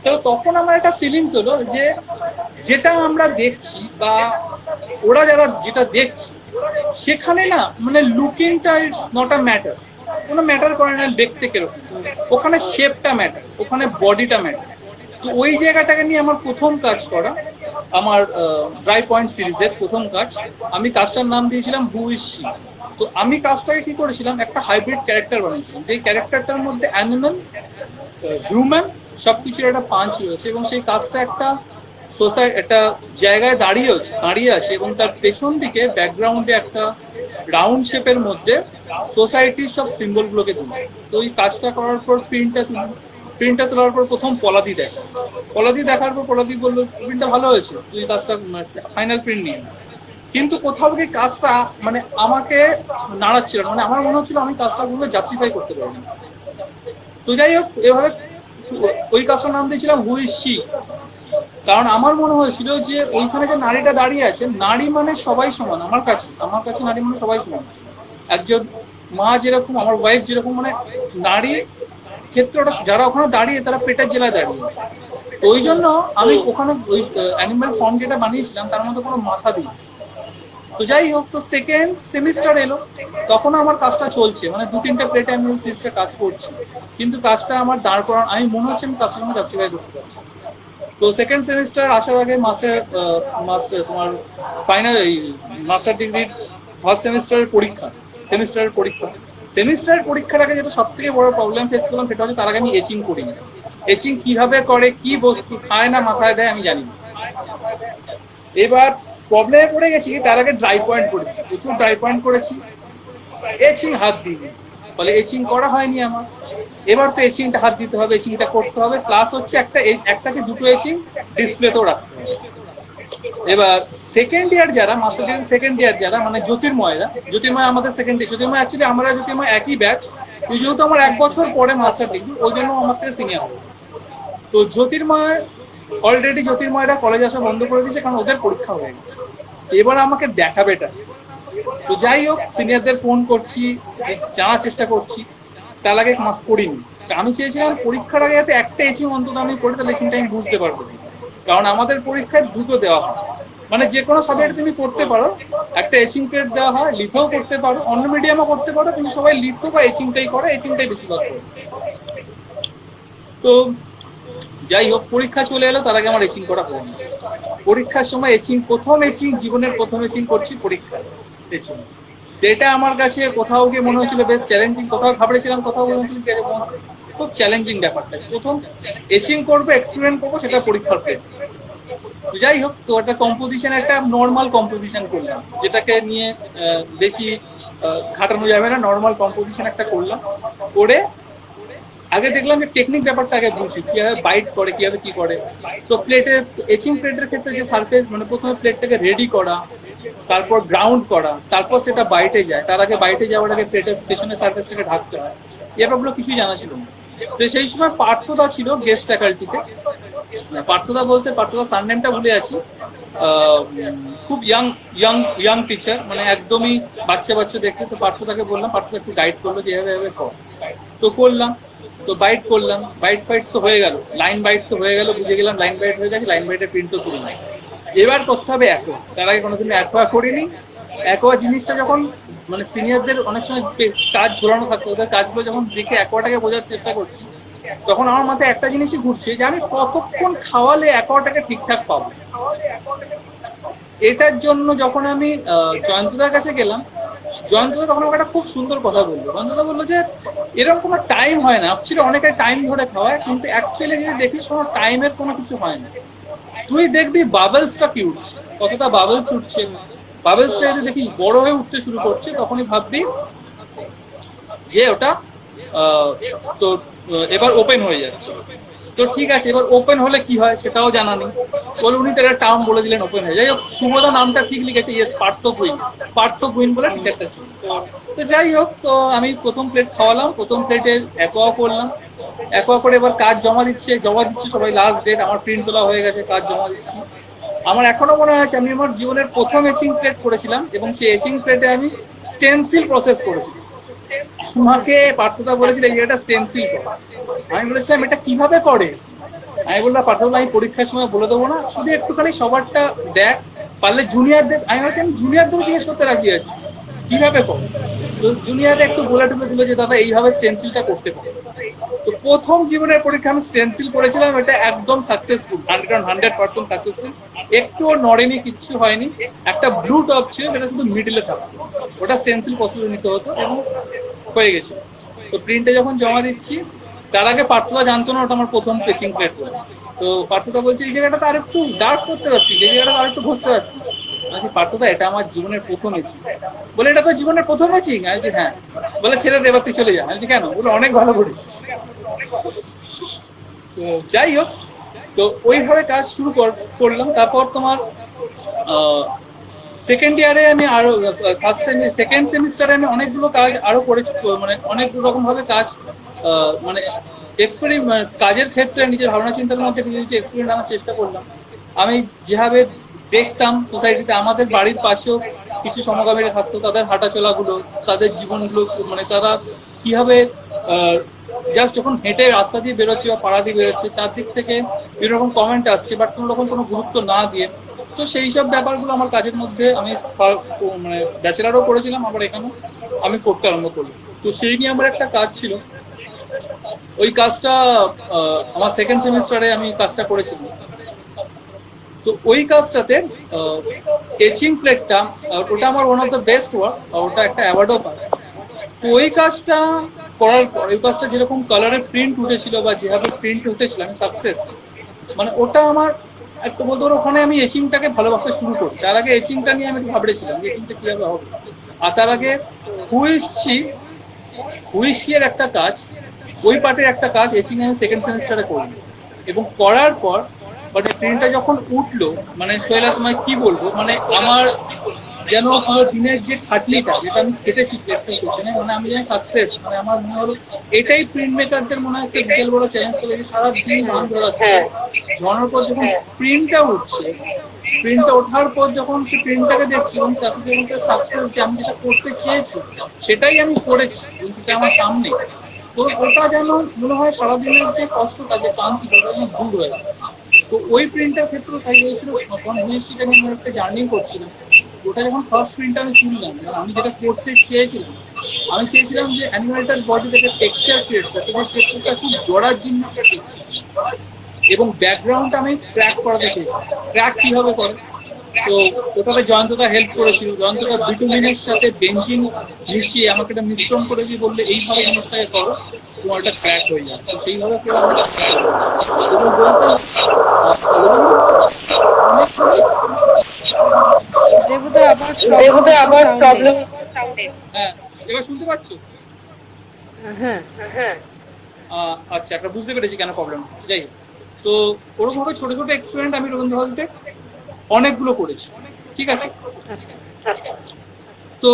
তো তখন আমার একটা ফিলিংস হলো যে যেটা আমরা দেখছি বা ওরা যারা যেটা দেখছি সেখানে না, মানে লুকিংটা ইটস নট আ ম্যাটার, কোনো ম্যাটার করে না দেখতে কিরকম, ওখানে শেপটা ম্যাটার, ওখানে বডিটা ম্যাটার। তো ওই জায়গাটাকে নিয়ে আমার প্রথম কাজ করা, আমার ড্রাই পয়েন্ট সিরিজের প্রথম কাজ। আমি কাজটার নাম দিয়েছিলাম হু ইজ শি। তো আমি কাজটাকে কি করেছিলাম, একটা হাইব্রিড ক্যারেক্টার বানিয়েছিলাম, যে ক্যারেক্টারটার মধ্যে অ্যানিমাল, হিউম্যান সবকিছুর একটা পাঞ্চ রয়েছে, এবং সেই কাজটা একটা একটা জায়গায় দাঁড়িয়ে আছে এবং তার পেছন দিকে ব্যাকগ্রাউন্ডে একটা রাউন্ড শেপের মধ্যে সোসাইটির সব সিম্বল গুলোকে তুলছে। তো ওই কাজটা করার পর প্রিন্টটা তোলার পর প্রথম পলাদি দেখার পর পলাদি বললো প্রিন্টটা ভালো হয়েছে, তুই কাজটা ফাইনাল প্রিন্ট নিয়ে না। কিন্তু কোথাও গিয়ে কাজটা মানে আমাকে নাড়াচ্ছিল না, মানে আমার মনে হচ্ছিল আমি কাজটা পুরো জাস্টিফাই করতে পারি না। তো যাই হোক, এভাবে ওই কাজটার নাম দিয়েছিলাম হু ইজ শি। কারণ আমার মনে হয়েছিল যে ওইখানে যে নারীটা দাঁড়িয়ে আছে, নারী মানে সবাই সমান। আমার কাছে নারী মানে সবাই সমান। একজন মা যেরকম, আমার ওয়াইফ যেরকম, মানে নারী ক্ষেত্রটা যারা ওখানে দাঁড়িয়ে তারা পেটের জেলায় দাঁড়িয়ে আছে। তো ওই জন্য আমি ওখানে ওই অ্যানিমাল ফর্ম যেটা বানিয়েছিলাম তার মধ্যে কোনো মাথা দিই। তো যাই হোক, তো সেকেন্ড সেমিস্টার এলো, তখন আমার কাজটা চলছে, মানে 2-3টা প্লেটে আমি সিরিজটা কাজ করছি, কিন্তু কাজটা আমার দাঁড় করানো, আমি মনে হচ্ছে আমি কাজটা আমি জাস্টিফাই করতে পারছি। তো সেকেন্ড সেমিস্টার আসার আগে মাস্টার তোমার ফাইনাল এই মাস্টার ডিগ্রির ফার্স্ট সেমিস্টারের পরীক্ষার আগে যেটা সব থেকে বড় প্রবলেম ফেস করলাম সেটা হচ্ছে তার আগে আমি এচিং করিনি। এচিং কিভাবে করে, কি বস্তু খায় না মাথায় দেয় আমি জানি না। এবার প্রবলেমে পড়ে গেছি, তার আগে প্রচুর ড্রাই পয়েন্ট করেছি, এচিং হাত দিইনি, ফলে এচিং করা হয়নি আমার। এবার তো এচিংটা হাত দিতে হবে, এচিংটা করতে হবে, প্লাস হচ্ছে একটাকে দুটো এচিং ডিসপ্লেতেও রাখতে হবে। এবার সেকেন্ড ইয়ার যারা মাস্টার ডিগ্রি সেকেন্ড ইয়ার যারা, মানে জ্যোতির্ময় আমাদের সেকেন্ড ইয়ার, জ্যোতির্ময় অ্যাকচুয়ালি আমরা জ্যোতির্ময় একই ব্যাচ, যেহেতু আমার 1 বছর পরে মাস্টার ডিগ্রি, ওই জন্য আমার থেকে সিনিয়র। তো জ্যোতির্ময়রা কলেজ আসা বন্ধ করে দিয়েছে, কারণ ওদের পরীক্ষা হয়ে গেছে। এবার আমাকে দেখাবে এটা। তো যাই হোক, সিনিয়রদের ফোন করছি, জানার চেষ্টা করছি, তার আগে করিনি। আমি চেয়েছিলাম পরীক্ষার আগে যাতে একটা এচিং অন্তত আমি করি, তাহলে এচিংটা আমি বুঝতে পারবো। কারণ আমাদের পরীক্ষায় দুটো দেওয়া হয়, মানে যে কোনো সাবজেক্ট তুমি করতে পারো, একটা এচিং প্লেট দেওয়া হয়, লিথেও করতে পারো, অন্য মিডিয়ামও করতে পারো, কিন্তু সবাই লিথো বা এচিংটাই করে, এচিংটাই বেশিরভাগ করে। তো যাই হোক, পরীক্ষা চলে এলো, তার আগে আমার এচিং করা হলো না। পরীক্ষার সময় জীবনের প্রথম এচিং করছি পরীক্ষা এচিং। এটা আমার কাছে কোথাও গিয়ে মনে হচ্ছিল বেশ চ্যালেঞ্জিং, কোথাও ঘাবড়েছিলাম, কোথাও মনে হচ্ছিল খুব চ্যালেঞ্জিং ব্যাপারটা। প্রথম এচিং করবো, এক্সপেরিমেন্ট করবো, সেটা পরীক্ষার প্লেট। যাই হোক, তো একটা কম্পোজিশন, একটা নর্মাল কম্পোজিশন করলাম, যেটাকে নিয়ে বেশি ঘাটানো যাবে না, নর্মাল কম্পোজিশন একটা করলাম। করে আগে দেখলাম যে টেকনিক ব্যাপারটা আগে বুঝছি, কিভাবে বাইট করে, কিভাবে কি করে। তো এচিং প্লেটের ক্ষেত্রে যে সারফেস, মানে প্রথমে প্লেটটাকে রেডি করা, তারপর গ্রাউন্ড করা, তারপর সেটা বাইটে যায়, তার আগে বাইটে যাওয়ার আগে প্লেটের পেছনের সারফেসটাকে ঢাকতে হয়, এই ব্যাপারগুলো কিছুই জানা ছিল না। তো সেই সময় পার্থদা ছিল গেস্ট ফ্যাকাল্টিতে। পার্থদা সারনেমটা ভুলে যাচ্ছি, খুব ইয়াং টিচার, মানে একদমই বাচ্চা দেখতে। তো পার্থদাকে বললাম, পার্থদা একটু গাইড করলো যে এভাবে কর। তো করলাম, তো বাইট করলাম, বাইট তো হয়ে গেল, লাইন বাইট তো হয়ে গেল, বুঝে গেলাম লাইন বাইট হয়ে গেছে, লাইন বাইটের প্রিন্ট তো তুললাম। এবার করতে হবে অ্যাকোয়া, তার আগে কোনোদিন অ্যাকোয়া করিনি। অ্যাকোয়া জিনিসটা যখন, মানে সিনিয়রদের অনেক সময় কাজ ঝোলানো থাকতো, ওদের কাজগুলো যখন দেখে অ্যাকোয়াটাকে বোঝার চেষ্টা করছি, তখন আমার মাথায় একটা জিনিসই ঘুরছে যে আমি কতক্ষণ খাওয়ালে অ্যাকোয়াটাকে ঠিকঠাক পাবো। এটার জন্য যখন আমি জয়ন্তদার কাছে গেলাম, জয়ন্তদা তখন আমাকে একটা খুব সুন্দর কথা বললো। জয়ন্তদা বললো যে এরকম কোনো টাইম হয় না, অ্যাকচুয়ালি অনেকে টাইম ধরে খাওয়ায়, কিন্তু অ্যাকচুয়ালি যদি দেখিস কোনো টাইমের কোনো কিছু হয় না। তুই দেখবি বাবলসটা কি উঠছে, কতটা বাবলস উঠছে, বাবলসটা যদি দেখিস বড় হয়ে উঠতে শুরু করছে, তখনই ভাববি যে ওটা তো এবার ওপেন হয়ে যাচ্ছে। তো ঠিক আছে, এবার ওপেন হলে কি হয় সেটাও জানা নেই, বলে উনি তো একটা টার্ম বলে দিলেন ওপেন হয়ে। যাই হোক, শুভদা নামটা ঠিক লিখেছে, ইয়েস, পার্থ কুইন বলে টিচারটা ছিল। তো যাই হোক, তো আমি প্রথম প্লেট খাওয়ালাম, প্রথম প্লেটে অ্যাকোয়া করলাম, অ্যাকোয়া করে এবার কাজ জমা দিচ্ছে সবাই, লাস্ট ডেট, আমার প্রিন্ট তোলা হয়ে গেছে, কাজ জমা দিচ্ছি। আমার এখনো মনে আছে আমি আমার জীবনের প্রথম এচিং প্লেট করেছিলাম, এবং সেই এচিং প্লেটে আমি স্টেনসিল প্রসেস করেছিলাম। আমাকে পার্থদা বলেছিল এটা স্টেনসিল করে। আমি বলেছিলাম এটা কিভাবে করে, আমি বললাম পার্থদা আমি পরীক্ষার সময় বলে দেবো না, শুধু একটুখানি সবারটা দেখ, পারলে জুনিয়রদের, আমি ভাবছি আমি জুনিয়রদেরও জিজ্ঞেস করতে রাজি আছি কিভাবে করে। তো জুনিয়ররা একটু বলে দিল যে দাদা এইভাবে স্টেনসিলটা করতে পারে। তো প্রথম জীবনের পরীক্ষা আমি স্টেনসিল করেছিলাম, এটা একদম সাকসেসফুল, 100% সাকসেসফুল, একটুও নড়েনি, কিচ্ছু হয়নি। একটা ব্লু টপ ছিল, সেটা শুধু মিডিলে থাকতো, ওটা স্টেনসিল প্রসেস নিতে হতো, এবং হয়ে গেছিল। তো প্রিন্টে যখন জমা দিচ্ছি, তার আগে পার্থদা জানতো না ওটা আমার প্রথম পেচিং প্লেট বলে। তো পার্থদা বলছে এই জায়গাটা আর একটু ডার্ক করতে পারতিস, এই জায়গাটা আর একটু ঘষতে পারতিস। বলছি পার্থদা এটা আমার জীবনের প্রথম এচিং। বলে এটা তো জীবনের প্রথম এচিং? আমি বলছি হ্যাঁ। বলে ছেড়ে দে, এবার তুই চলে যা। আমি বলছি কেন? বলে অনেক ভালো করেছিস। তো যাই হোক, তো ওইভাবে কাজ শুরু করলাম। তারপর তোমার সেকেন্ড ইয়ারে আমি আরো সেকেন্ড সেমিস্টারে আমি অনেকগুলো কাজ আরো করেছি, মানে অনেক রকম ভাবে কাজ মানে এক্সপেরিমেন্ট কাজের ক্ষেত্রে নিজের ভাবনা চিন্তার মধ্যে কিছু কিছু এক্সপেরিমেন্ট আনার চেষ্টা করলাম। আমি যেভাবে দেখতাম সোসাইটিতে, আমাদের বাড়ির পাশেও কিছু সমকামীরা থাকতো, তাদের হাঁটাচলাগুলো, তাদের জীবনগুলো, মানে তারা কিভাবে জাস্ট যখন হেঁটে রাস্তা দিয়ে বেরোচ্ছে বা পাড়া দিয়ে বেরোচ্ছে, চারদিক থেকে বিভিন্ন রকম কমেন্ট আসছে, বাট কোনো রকম কোনো গুরুত্ব না দিয়ে। তো সেই সব ব্যাপারগুলো আমার কাজের মধ্যে আমি মানে ব্যাচেলারও করেছিলাম, আবার এখানেও আমি করতে আরম্ভ করলাম। তো সেই নিয়ে আমার একটা কাজ ছিল, ওই কাজটা আমার সেকেন্ড সেমিস্টারে আমি কাজটা করেছিলাম। তো ওই কাজটাতে এচিং প্লেটটা, ওটা আমার one of the best work, ওটা একটা অ্যাওয়ার্ডও পায়। তো ওই কাজটা করার পর, ওই কাজটা যেরকম কালারের প্রিন্ট উঠেছিল বা যেভাবে প্রিন্ট উঠেছিল, আমি সাকসেস, মানে ওটা আমার একটা বলতে পারো, ওখানে আমি এচিংটাকে ভালোবাসা শুরু করি। তার আগে এচিংটা নিয়ে আমি ভাবছিলাম এচিংটা কিভাবে হবে। আর তার আগে হুইসি এর একটা কাজ, ওই পার্টের একটা কাজ এচিং আমি সেকেন্ড সেমিস্টারে করি। এবং করার পর মানে প্রিন্টটা যখন উঠলো, মানে সোহেলা তোমায় কি বলবো, মানে আমার যেন পুরো দিনের যে খাটনিটা যেটা আমি খেটেছি প্লেটটার পেছনে, মানে আমি যেন সাকসেস, মানে আমার মনে হলো এটাই প্রিন্ট মেকারদের মনে হয় একটা বিশাল বড় চ্যালেঞ্জ থাকে, যে সারাদিন গান ধরাচ্ছে, ঝরানোর পর যখন প্রিন্টটা উঠছে, প্রিন্টটা ওঠার পর যখন সে প্রিন্টটাকে দেখছি এবং তাকে যখন সাকসেস, যে আমি যেটা করতে চেয়েছি সেটাই আমি করেছি, সেটা আমার সামনে, তো ওটা যেন মনে হয় সারাদিনের যে কষ্টটা, যে ক্লান্তিটা, ওটা যেন দূর হয়ে যায়। তো ওই প্রিন্টের ক্ষেত্রে তাই হয়েছিল, তখন হুইসিটা নিয়ে আমি একটা জার্নি করছিলাম। ওটা যখন ফার্স্ট প্রিন্টটা আমি তুললাম, আমি যেটা করতে চেয়েছিলাম, আমি চেয়েছিলাম যে অ্যানিমেটেড বডি থেকে টেক্সচার ক্রিয়েট করতে, যে টেক্সচারটা খুব জরাজীর্ণ এবং ব্যাকগ্রাউন্ডটা আমি ক্র্যাক করাতে চেয়েছিলাম। ক্র্যাক কিভাবে করে, তো ওটাতে জয়ন্তদা হেল্প করেছিল। জয়ন্তদা বিটুমিনের সাথে বেঞ্জিন মিশিয়ে আমাকে একটা মিশ্রণ করেছি, বললে এইভাবে জিনিসটাকে করো, তোমার এটা ক্র্যাক হয়ে যায়। তো সেইভাবে করে আমি এটা crack করি। এবং বলতে দেবুদা আবার প্রবলেম। হ্যাঁ, এবার শুনতে পাচ্ছ? হ্যাঁ হ্যাঁ। আচ্ছা, একটা বুঝতে পেরেছি কেন প্রবলেম হচ্ছে। যাই হোক, তো ওরকম ভাবে ছোট ছোট এক্সপেরিমেন্ট আমি রবীন্দ্র ভারতীতে অনেকগুলো করেছি, ঠিক আছে। তো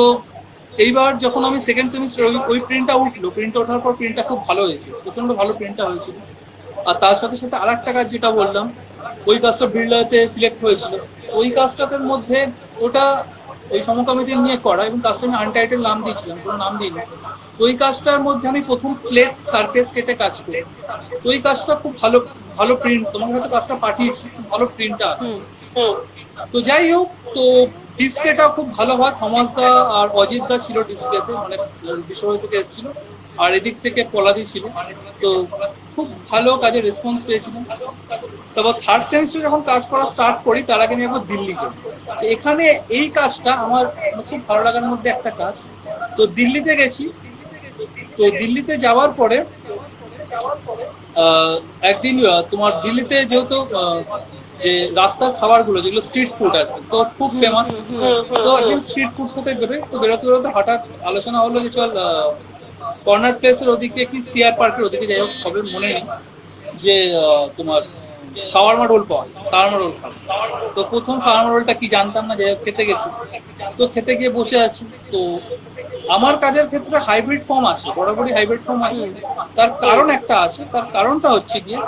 এইবার যখন আমি সেকেন্ড সেমিস্টার, ওই প্রিন্টটা উঠলো, প্রিন্টটা ওঠার পর প্রিন্টটা খুব ভালো হয়েছিল, প্রচন্ড ভালো প্রিন্টটা হয়েছিল। আর তার সাথে সাথে আর একটা কাজ যেটা বললাম, ওই কাজটা বিড়লাতে সিলেক্ট হয়েছিল। ওই কাজটার মধ্যে ওটা ওই সমকামীদের নিয়ে করা, এবং কাজটা আমি আনটাইটেল নাম দিয়েছিলাম, কোনো নাম দিইনি। তো ওই কাজটার মধ্যে আমি প্রথম প্লেট সারফেস কেটে কাজ করি। তো ওই কাজটা খুব ভালো ভালো প্রিন্ট, তোমাকে হয়তো কাজটা পাঠিয়েছি, খুব ভালো প্রিন্টটা আছে। তো যাই হোক, তো ডিসপ্লেটা খুব ভালো হয়। থমাস দা আর অজিত দা ছিল ডিসপ্লেতে, মানে বিশ্বভারতী থেকে এসেছিল, আর এদিক থেকে পলাদি ছিল। তো খুব ভালো কাজের রেসপন্স পেয়েছিলাম। তারপর থার্ড সেমিস্টার যখন কাজ করা স্টার্ট করি, তার আগে আমি একবার দিল্লি যাই। এখানে এই কাজটা আমার খুব ভালো লাগার মধ্যে একটা কাজ। তো দিল্লিতে গেছি। তো দিল্লিতে যাওয়ার পরে একদিন তোমার দিল্লিতে যেহেতু যে রাস্তার খাবারগুলো যেগুলো স্ট্রিট ফুড আর তো খুব ফেমাস, তো একদিন স্ট্রিট ফুড খেতে বেরোই। তো বেরোতে বেরোতে হঠাৎ আলোচনা হলো যে চল কর্নার প্লেসের ওদিকে কি সিআর পার্কের ওদিকে, যাই হোক সবের মনে নেই, যে তোমার সাওয়ারমা রোল পাওয়া, সাওয়ারমা রোল খাবো। তো প্রথম সাওয়ারমা রোলটা কি জানতাম না, যাই হোক খেতে গেছি। তো খেতে গিয়ে বসে আছি। তো আমার কাজের ক্ষেত্রে হাইব্রিড ফর্ম আসে, বরাবরই হাইব্রিড ফর্ম আসে। তার কারণ একটা আছে, তার কারণটা হচ্ছে গিয়ে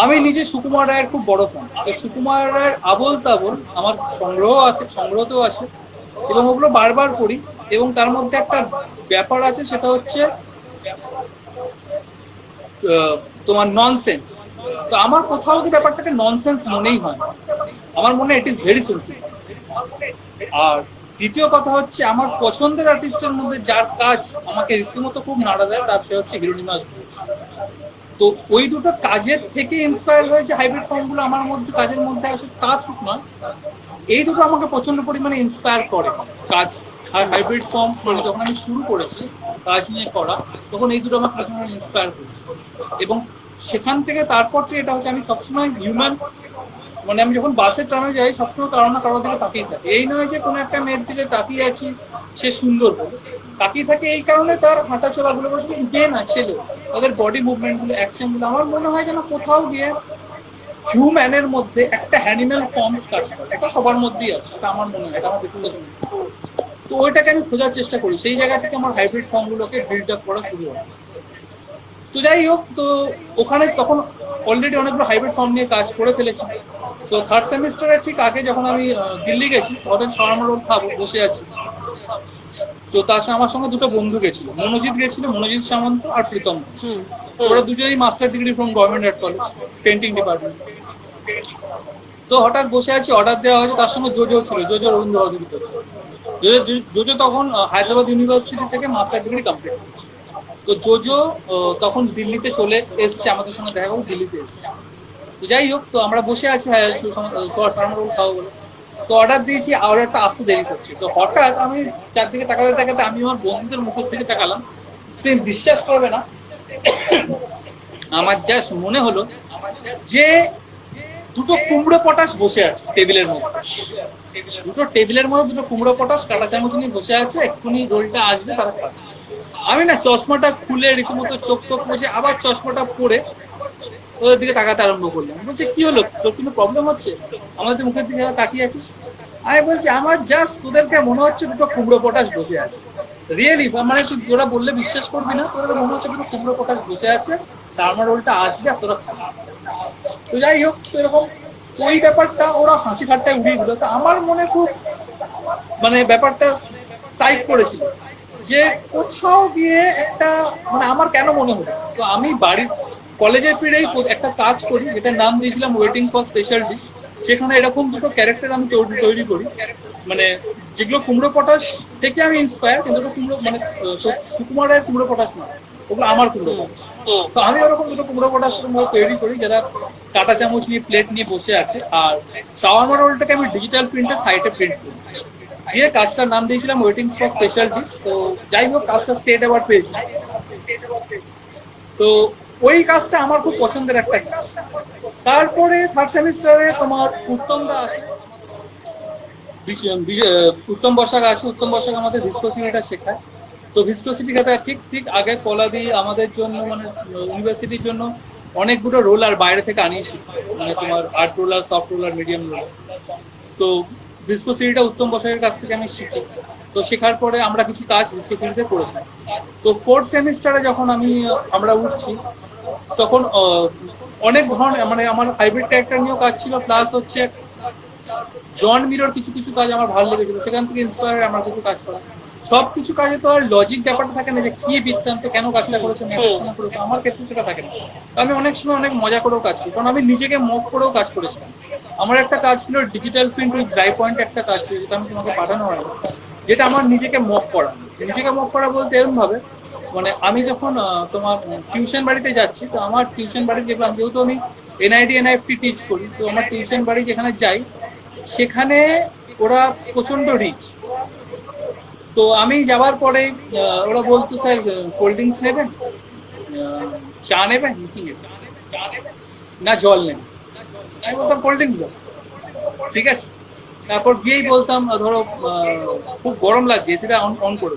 আমি নিজে সুকুমার রায়ের খুব বড় ফ্যান। তো সুকুমার রায়ের আবোল তাবোল আমার সংগ্রহতেও আছে, এবং ওগুলো বারবার পড়ি। এবং তার মধ্যে একটা ব্যাপার আছে, সেটা হচ্ছে তোমার ননসেন্স। তো আমার কোথাও কি ব্যাপারটাকে ননসেন্স মনেই হয় না, আমার মনে ইট ইজ ভেরি সেন্সিটিভ। আর দ্বিতীয় কথা হচ্ছে, আমার পছন্দের আর্টিস্টের মধ্যে যার কাজ আমাকে রীতিমতো খুব নাড়া দেয়, তার সে হচ্ছে হিরোনিমা ঘোষ। তো ওই দুটো কাজের থেকে ইন্সপায়ার হয়েছে হাইব্রিড ফর্মগুলো আমার মধ্যে কাজের মধ্যে আসে, তা ঠিক নয়। এই দুটো আমাকে প্রচন্ড পরিমাণে ইন্সপায়ার করে কাজ। আর হাইব্রিড ফর্ম মানে যখন আমি শুরু করেছি কাজ নিয়ে করা, তখন এই দুটো আমাকে প্রচন্ড ইন্সপায়ার করেছে। এবং সেখান থেকে তারপর থেকে এটা হচ্ছে আমি সবসময় হিউম্যান, মানে আমি যখন বাসে ট্রামে যাই সবসময় কারো না কারোর দিকে তাকিয়ে থাকি। এই নয় যে কোনো একটা মেয়ের দিকে তাকিয়ে আছি সে সুন্দর বলে, তাকিয়ে থাকে এই কারণে তার হাঁটা চলাগুলো শুধু মেয়ে না ছেলে, তাদের বডি মুভমেন্ট গুলো, অ্যাকশন গুলো আমার মনে হয় যেন কোথাও গিয়ে হিউম্যানের মধ্যে একটা অ্যানিম্যাল ফর্মস কাজ করে। এটা সবার মধ্যেই আছে, এটা আমার মনে হয়, এটা আমার ব্যক্তিগত মনে হয়। তো ওইটাকে আমি খোঁজার চেষ্টা করি, সেই জায়গা থেকে আমার হাইব্রিড ফর্ম গুলোকে বিল্ড আপ করা শুরু হয়। তো যাই হোক, তো ওখানে তখন অলরেডি অনেকগুলো হাইব্রিড ফর্ম নিয়ে কাজ করে ফেলেছি। তো থার্ড সেমিস্টারের ঠিক আগে যখন আমি দিল্লি গেছি, ধরেন শাওয়ারমা রোল খাবো, বসে আছি। তো তার সাথে আমার সঙ্গে দুটো বন্ধু গেছিল, মনোজিৎ গেছিল, মনোজিৎ সামন্ত আর প্রীতম ঘোষ। ওরা দুজনেই master degree from government art college, painting department. তো হঠাৎ বসে আছি, অর্ডার দেওয়া হয়েছে, তার সঙ্গে জোজো ছিল, জোজো রবীন্দ্র অধিবিত। জোজো তখন হায়দ্রাবাদ ইউনিভার্সিটি থেকে মাস্টার ডিগ্রি কমপ্লিট করছে। তো জোজো তখন দিল্লিতে চলে এসছে, আমাদের সঙ্গে দেখা করে দিল্লিতে এসছে। তো যাই হোক, তো আমরা বসে আছি শাওয়ারমা রোল খাবো বলে। তো অর্ডার দিয়েছি, অর্ডারটা আসতে দেরি করছে। তো হঠাৎ আমি চারদিকে তাকাতে তাকাতে আমি আমার বন্ধুদের মুখের দিকে তাকালাম। তুমি বিশ্বাস করবে না, আমার জাস্ট মনে হলো যে দুটো কুমড়ো পটাশ বসে আছে টেবিলের মধ্যে, দুটো টেবিলের মধ্যে দুটো কুমড়ো পটাশ কাঁটা চামচ নিয়ে বসে আছে, এক্ষুনি রোলটা আসবে তারা খাবে। আমি না চশমাটা খুলে রীতিমতো চোখ টোক মুছে আবার চশমাটা পরে ওদের দিকে তাকাতে আরম্ভ করলাম। বলছে কি হলো, তোর কোনো প্রবলেম হচ্ছে, আমাদের মুখের দিকে তাকিয়ে আছিস? আমি বলছি আমার জাস্ট তোদেরকে মনে হচ্ছে দুটো কুমড়ো পটাশ বসে আছে, রিয়েলি, মানে তুই তোরা বললে বিশ্বাস করবি না, তোদের মনে হচ্ছে দুটো কুমড়ো পটাশ বসে আছে, শাওয়ারমা রোলটা আসবে আর তোরা খাবি। তো যাই হোক, তো এরকম, তো ওই ব্যাপারটা ওরা হাসি ঠাট্টায় উড়িয়ে দিল। তো আমার মনে খুব মানে ব্যাপারটা টাইট করেছিল যে কোথাও গিয়ে একটা, মানে আমার কেন মনে হলো। তো আমি বাড়ির কলেজে ফিরেই একটা কাজ করি, যেটার নাম দিয়েছিলাম ওয়েটিং ফর স্পেশাল ডিশ। সেখানে এরকম দুটো ক্যারেক্টার আমি তৈরি করি, মানে যেগুলো কুমড়ো পটাশ থেকে আমি ইন্সপায়ার, কিন্তু কুমড়ো মানে সুকুমারের কুমড়ো পটাশ না, ওগুলো আমার কুমড়ো পটাশ। তো আমি ওরকম দুটো কুমড়ো পটাশ তৈরি করি যারা কাঁটা চামচ নিয়ে প্লেট নিয়ে বসে আছে। আর শাওয়ারমা রোলটাকে আমি ডিজিটাল প্রিন্টের সাইটে প্রিন্ট করি, দিয়ে কাজটার নাম দিয়েছিলাম ওয়েটিং ফর স্পেশাল ডিশ। তো যাই হোক, কাজটা স্টেট অ্যাওয়ার্ড পেয়েছি। তো ওই কাজটা আমার খুব পছন্দের একটা কাজ। তারপরে থার্ড সেমিস্টারে তোমার উত্তম দা আসে, উত্তম বসাক আসে। উত্তম বসাক আমাদের ভিসকোসিটিটা শেখায়। তো ভিসকোসিটি কথা ঠিক ঠিক আগে কলাদি আমাদের জন্য, মানে ইউনিভার্সিটির জন্য অনেকগুলো রোলার বাইরে থেকে আনিয়েছি, মানে তোমার art roller, soft roller, medium roller. তো ভিসকোসিটিটা উত্তম বসাকের কাছ থেকে আমি শিখি। তো শেখার পরে আমরা কিছু কাজ ভিসকোসিটিতে করেছি। তো ফোর্থ সেমিস্টারে যখন আমরা উঠছি, তখন অনেক ধরনের, মানে আমার হাইব্রিড ক্যারেক্টার নিয়েও কাজ ছিল, প্লাস হচ্ছে জন মিরর কিছু কিছু কাজ আমার ভালো লেগেছিল, সেখান থেকে ইন্সপায়ার আমার কিছু কাজ করা। সবকিছু কাজে তো আর লজিক ব্যাপারটা থাকে না যে কি বৃত্তান্ত, কেন কাজটা করেছো, মেসেজ কেন করেছো, আমার ক্ষেত্রে সেটা থাকে না। আমি অনেক সময় অনেক মজা করেও কাজ করি, কারণ আমি নিজেকে মক করেও কাজ করেছিলাম। আমার একটা কাজ ছিল digital print with dry point, একটা কাজ ছিল যেটা আমি তোমাকে পাঠানো হয়, যেটা আমার নিজেকে মক করা। নিজেকে মক করা বলতে এরকম ভাবে, মানে আমি যখন তোমার টিউশন বাড়িতে যাচ্ছি, তো আমার টিউশন বাড়ি দেখলাম, যেহেতু আমি এনআইডি এনআইএফটি টিচ করি, তো আমার টিউশন বাড়ি যেখানে যাই সেখানে ওরা প্রচন্ড রিচ। তো আমি যাওয়ার পরে ওরা বলতো, স্যার কোল্ড ড্রিঙ্কস নেবেন, চা নেবেন, কি নেবেন, না জল নেবেন। আমি বলতাম কোল্ড ড্রিঙ্কস দাও, ঠিক আছে। তারপর গিয়েই বলতাম, ধরো খুব গরম লাগছে, সেটা অন করে।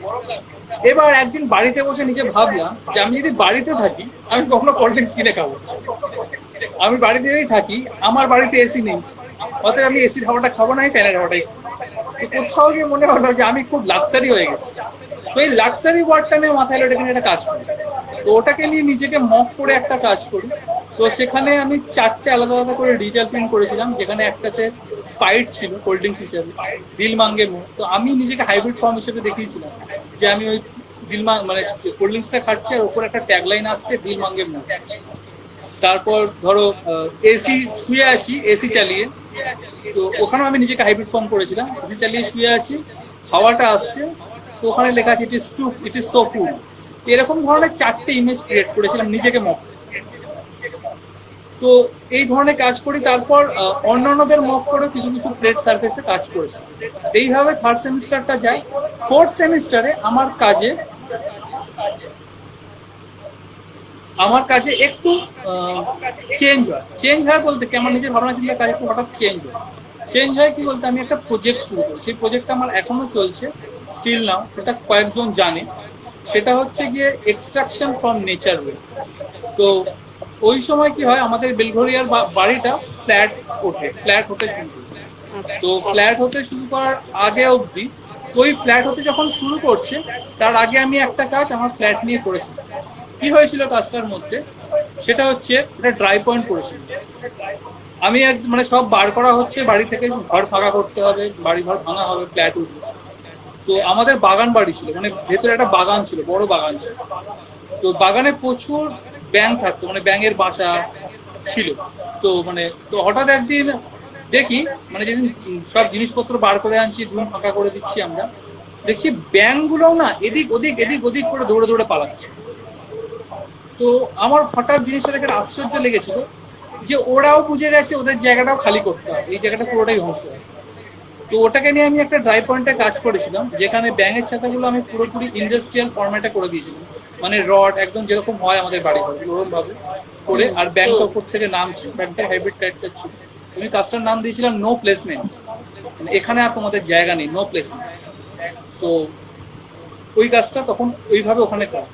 এবার একদিন বাড়িতে বসে নিজে ভাবলাম যে আমি যদি বাড়িতে থাকি আমি কখনো কোল্ড ড্রিঙ্কস কিনে খাবো। আমি বাড়িতেই থাকি, আমার বাড়িতে এসি নেই, অতএব আমি এসির হাওয়াটা খাবো না, ফ্যানের হাওয়াটাই। কোথাও গিয়ে মনে হলো যে আমি খুব লাক্সারি হয়ে গেছি। তো এই লাক্সারি ওয়ার্ডটা নিয়ে মাথায় এলো, এখানে একটা কাজ করি। তো ওটাকে নিয়ে নিজেকে মক করে একটা কাজ করি। তো সেখানে আমি 4টে আলাদা আলাদা করে ডিজিটাল প্রিন্ট করেছিলাম, যেখানে একটাতে স্পাইট ছিল কোল্ড ড্রিঙ্কস হিসেবে, দিল মাঙ্গে মুখ। তো আমি নিজেকে হাইব্রিড ফর্ম হিসেবে দেখিয়েছিলাম যে আমি ওই মানে কোল্ড ড্রিঙ্কসটা খাচ্ছি, আর ওপর একটা ট্যাগলাইন আসছে দিল মাঙ্গে মুখ। তারপর ধরো এসি শুয়ে আছি, এসি চালিয়ে, তো ওখানেও আমি নিজেকে হাইব্রিড ফর্ম করেছিলাম, এসি চালিয়ে শুয়ে আছি, হাওয়াটা আসছে, তো ওখানে লেখা আছে it is too, it is so full. এরকম ধরনের 4টে ইমেজ ক্রিয়েট করেছিলাম নিজেকে মক। তো এই ধরনের কাজ করি। তারপর অন্যান্যদের মক করে কিছু কিছু প্লেট সার্ফেসে কাজ করেছি। এইভাবে থার্ড সেমিস্টারটা যায়। ফোর্থ সেমিস্টারে আমার কাজে আমার কাজে একটু চেঞ্জ হয় বলতে কি আমার নিজের ভাবনা চিন্তার কাজে একটু হঠাৎ চেঞ্জ হয় কি বলতে আমি একটা প্রজেক্ট শুরু করি, সেই প্রজেক্টটা আমার এখনো চলছে স্টিল নাও, এটা কয়েকজন জানে। সেটা হচ্ছে গিয়ে এক্সট্রাকশন ফ্রম নেচার ওয়ে। তো ওই সময় কি হয়, আমাদের বেলঘরিয়ার বাড়িটা ফ্ল্যাট হতে শুরু করে। তো ফ্ল্যাট হতে শুরু করার আগে অবধি, ওই ফ্ল্যাট হতে যখন শুরু করছে তার আগে আমি একটা কাজ আমার ফ্ল্যাট নিয়ে করেছিলাম। কি হয়েছিল কাজটার মধ্যে, সেটা হচ্ছে একটা ড্রাই পয়েন্ট করেছিলাম আমি। মানে সব বার করা হচ্ছে বাড়ি থেকে, ঘর ফাঁকা করতে হবে, বাড়ি ঘর ভাঙা হবে, ফ্ল্যাট উঠবে। তো আমাদের বাগান বাড়ি ছিল, মানে ভেতরে একটা বাগান ছিল, বড় বাগান ছিল। তো বাগানে প্রচুর ব্যাঙ থাকতো, মানে ব্যাঙের বাসা ছিল। তো হঠাৎ একদিন দেখি, মানে যেদিন সব জিনিসপত্র বার করে আনছি, রুম ফাঁকা করে দিচ্ছি, আমরা দেখছি ব্যাঙগুলোও না এদিক ওদিক করে দৌড়ে দৌড়ে পালাচ্ছে। তো আমার হঠাৎ জিনিসটা দেখে আশ্চর্য লেগেছিল যে ওরাও বুঝে গেছে ওদের জায়গাটাও খালি করতে হবে, এই জায়গাটা পুরোটাই ধ্বংস হয়। তো ওটাকে নিয়ে আমি একটা ড্রাই পয়েন্টে কাজ করেছিলাম, যেখানে ব্যাঙের ছাতাগুলো আমি পুরোপুরি ইন্ডাস্ট্রিয়াল ফরম্যাটে করে দিয়েছিলাম, মানে রড একদম যেরকম হয় আমাদের বাড়ি ঘরে ওরকম ভাবে করে। আর ব্যাংকটা উপর থেকে নামছে, ব্যাংকটা হাইব্রিড টাইপটার ছিল। আমি কাজটার নাম দিয়েছিলাম নো প্লেসমেন্ট, মানে এখানে আর তোমাদের জায়গা নেই, নো প্লেসমেন্ট। তো ওই কাজটা তখন ওইভাবে ওখানে কাজ।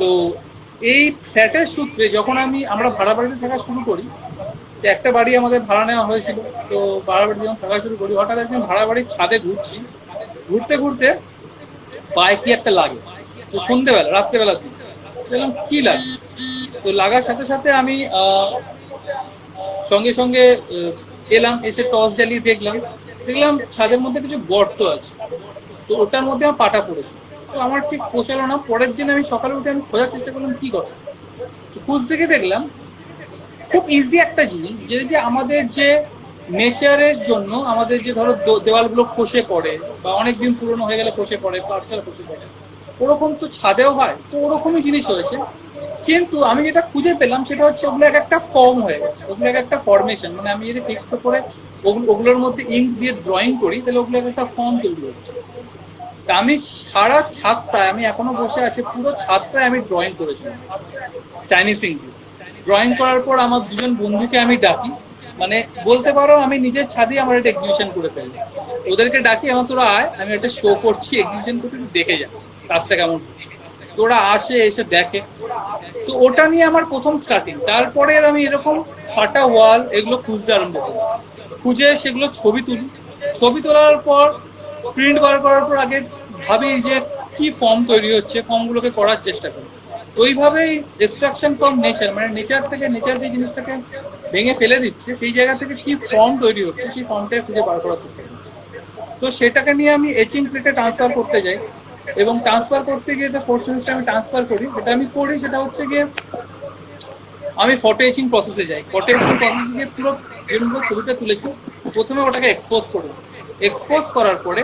তো এই ফ্ল্যাটের সূত্রে যখন আমরা ভাড়া বাড়িতে থাকা শুরু করি, তো একটা বাড়ি আমাদের ভাড়া নেওয়া হয়েছিল। তো ভাড়া বাড়ি যখন থাকা শুরু করি, হঠাৎ একদিন ভাড়া বাড়ির ছাদে ঘুরতে ঘুরতে পায়ে কি একটা লাগে। তো সন্ধ্যেবেলা, রাত্রেবেলা দেখলাম কি লাগে। তো লাগার সাথে সাথে আমি সঙ্গে সঙ্গে এলাম, এসে টর্চ জ্বালিয়ে দেখলাম ছাদের মধ্যে কিছু গর্ত আছে। তো ওটার মধ্যে আমার পাটা পড়েছে। তো আমার ঠিক পোষালো না। পরের দিন আমি সকালে উঠে আমি খোঁজার চেষ্টা করলাম কি গর্ত। তো খুঁজ থেকে দেখলাম খুব ইজি একটা জিনিস, যে আমাদের যে নেচারের জন্য আমাদের যে ধরো দেওয়ালগুলো খসে পড়ে, বা অনেকদিন পুরনো হয়ে গেলে খসে পড়ে, প্লাস্টার খসে পড়ে, ওরকম তো ছাদেও হয়। তো ওরকমই জিনিস হয়েছে, কিন্তু আমি যেটা খুঁজে পেলাম সেটা হচ্ছে ওগুলো একটা ফর্ম হয়ে গেছে, ওগুলো একটা ফরমেশন। মানে আমি যদি টেক্সট করে ওগুলোর মধ্যে ইঙ্ক দিয়ে ড্রয়িং করি, তাহলে ওগুলো একটা ফর্ম তৈরি হচ্ছে। তা আমি সারা ছাদটায়, আমি এখনো বসে আছি, পুরো ছাদটায় আমি ড্রয়িং করেছিলাম চাইনিজ ইঙ্ক। ড্রয়িং করার পর আমার দুজন বন্ধুকে আমি ডাকি, মানে বলতে পারো আমি নিজের ছাদে আমার একটা এক্সিবিশন করে ফেলি। ওদেরকে ডাকি, আমার তোরা আয়, আমি একটা শো করছি, এক্সিবিশন করতে, দেখে যা কাজটা কেমন করছি। তো ওরা এসে দেখে। তো ওটা নিয়ে আমার প্রথম স্টার্টিং। তারপরে আমি এরকম ফাটা ওয়াল এগুলো খুঁজতে আরম্ভ করি, খুঁজে সেগুলো ছবি তোলার পর প্রিন্ট বার করার পর আগে ভাবি যে কি ফর্ম তৈরি হচ্ছে, ফর্মগুলোকে করার চেষ্টা করি। তো ওইভাবেই এক্সট্রাকশন ফ্রম নেচার, মানে নেচার যে জিনিসটাকে ভেঙে ফেলে দিচ্ছে, সেই জায়গা থেকে কি ফর্ম তৈরি হচ্ছে সেই ফর্মটাকে খুঁজে বার করার চেষ্টা করছি। তো সেটাকে নিয়ে আমি এচিং প্লেটে ট্রান্সফার করতে যাই, এবং ট্রান্সফার করতে গিয়ে যে ফোর্থ সেমিস্টার আমি ট্রান্সফার করি, সেটা হচ্ছে গিয়ে আমি ফটো এচিং প্রসেসে যাই। ফটো এচিং প্রসেসে গিয়ে পুরো যেগুলো ছবিটা তুলেছি প্রথমে ওটাকে এক্সপোজ করার পরে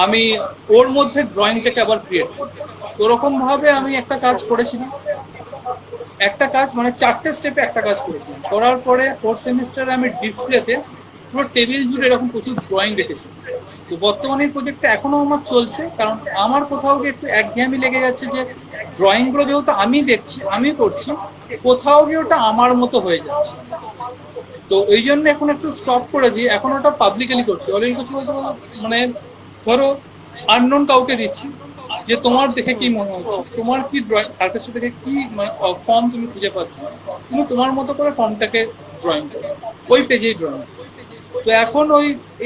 আমি ওর মধ্যে ড্রয়িংটাকে আবার ক্রিয়েট করি। ওরকম ভাবে আমি একটা কাজ করেছিলাম, মানে 4টে স্টেপে একটা কাজ করেছিলাম। করার পরে ফোর্থ সেমিস্টারে আমি ডিসপ্লেতে পুরো টেবিল জুড়ে এরকম প্রচুর ড্রয়িং রেখেছি। তো বর্তমানে এই প্রজেক্টটা এখনো আমার চলছে, কারণ আমার কোথাও গিয়ে একটু একঘেয়েমি লেগে যাচ্ছে যে ড্রয়িংগুলো যেহেতু আমি দেখছি, আমি করছি, কোথাও গিয়ে ওটা আমার মতো হয়ে যাচ্ছে। তো এই জন্য এখন একটু স্টপ করে দিয়ে এখন ওটা পাবলিকালি করছি। অলরেডি কিছু বলতে মানে ধরো আননোন কাউকে দিচ্ছি, যে তোমার দেখে কি মনে হচ্ছে, তোমার কি ড্রয়িং সার্ফেসটা দেখে কি মানে ফর্ম তুমি খুঁজে পাচ্ছ, তুমি তোমার মতো করে ফর্মটাকে ড্রয়িং করো, ওই পেজেই ড্রয়িং। তো এখন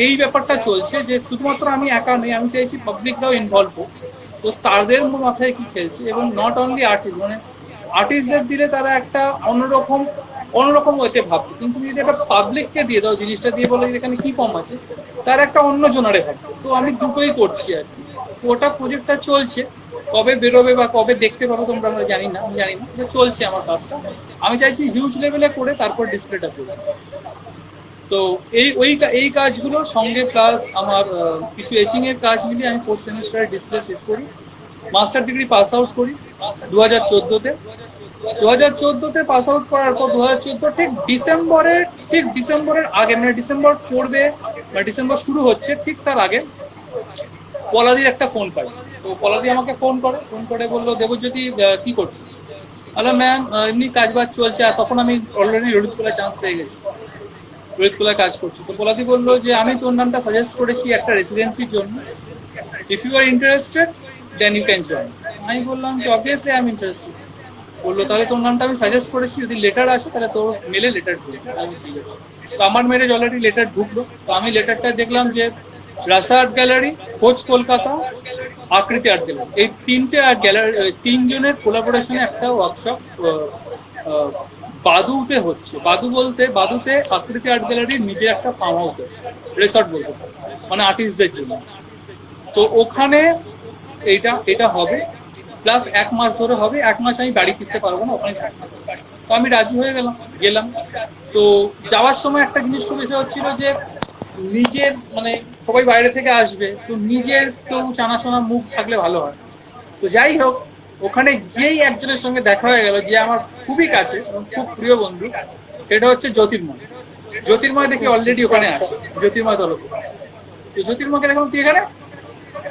এই ব্যাপারটা চলছে যে শুধুমাত্র আমি একা নেই, আমি চাইছি পাবলিকরাও ইনভলভ হোক। তো তাদের মাথায় কি খেলছে, এবং নট অনলি আর্টিস্ট, মানে আর্টিস্টদের দিলে তারা একটা অন্যরকম ওয়েতে ভাববে, কিন্তু তুমি যদি একটা পাবলিককে দিয়ে দাও জিনিসটা, দিয়ে বলো এখানে কি ফর্ম আছে, তার একটা অন্য জোনারে ভাববে। তো আমি দুটোই করছি আর কি। তো ওটা প্রজেক্টটা চলছে, কবে বেরোবে বা কবে দেখতে পাবো তোমরা আমরা জানি না, চলছে আমার কাজটা। আমি চাইছি হিউজ লেভেলে করে তারপর ডিসপ্লেটা করবো। তো এই কাজগুলো সঙ্গে প্লাস আমার কিছু এচিং এর কাজ মিলিয়ে আমি ফোর্থ সেমিস্টারে ডিসপ্লে শেষ করি, মাস্টার ডিগ্রি পাস আউট করি 2014-তে। 2014-তে পাস আউট করার পর 2014 ঠিক ডিসেম্বরের আগে, মানে ডিসেম্বর পড়বে বা ডিসেম্বর শুরু হচ্ছে, ঠিক তার আগে পলাদির একটা ফোন পাই। তো পলাদি আমাকে ফোন করে বললো, দেবজ্যোতি কি করছিস? হ্যালো ম্যাম, এমনি কাজ বাজ চলছে। আর তখন আমি অলরেডি রোহিতকুলায় চান্স পেয়ে গেছি, রোহিতকুলায় কাজ করছি। তো পলাদি বললো যে আমি তোর নামটা সাজেস্ট করেছি একটা রেসিডেন্সির জন্য, if you are interested then you can join. আমি বললাম যে অবভিয়াসলি আই এম ইন্টারেস্টেড। বললো তাহলে তোর নামটা আমি সাজেস্ট করেছি, যদি লেটার আসে তাহলে তোর মেলে লেটার ঢুকবে। আমি ঠিক আছে। তো আমার মেলে অলরেডি লেটার ঢুকলো। তো আমি লেটারটা দেখলাম যে রাসা আর্ট গ্যালারি, খোঁজ কলকাতা, আকৃতি আর্ট গ্যালারি, এই তিনটে আর্ট গ্যালারি, তিনজনের কোলাবোরেশনে একটা ওয়ার্কশপ বাদুতে হচ্ছে। বাদু বলতে, বাদুতে আকৃতি আর্ট গ্যালারির নিজের একটা ফার্ম হাউস আছে, রিসর্ট বলতে পারো, মানে আর্টিস্টদের জন্য। তো ওখানে এইটা এটা হবে, প্লাস 1 মাস ধরে হবে। 1 মাস আমি বাড়ি ফিরতে পারবো না, ওখানে থাকবো। তো আমি রাজি হয়ে গেলাম। তো যাওয়ার সময় একটা জিনিস খুব বিষয় হচ্ছিল যে নিজের, মানে সবাই বাইরে থেকে আসবে, তো নিজের কেউ জানাশোনা মুখ থাকলে ভালো হয়। তো যাই হোক, ওখানে গিয়েই একজনের সঙ্গে দেখা হয়ে গেল যে আমার খুবই কাছে এবং খুব প্রিয় বন্ধু, সেটা হচ্ছে জ্যোতির্ময়। জ্যোতির্ময় দেখি অলরেডি ওখানে আছে, জ্যোতির্ময় তরফে। তো জ্যোতির্ময়কে দেখলাম, তুই এখানে,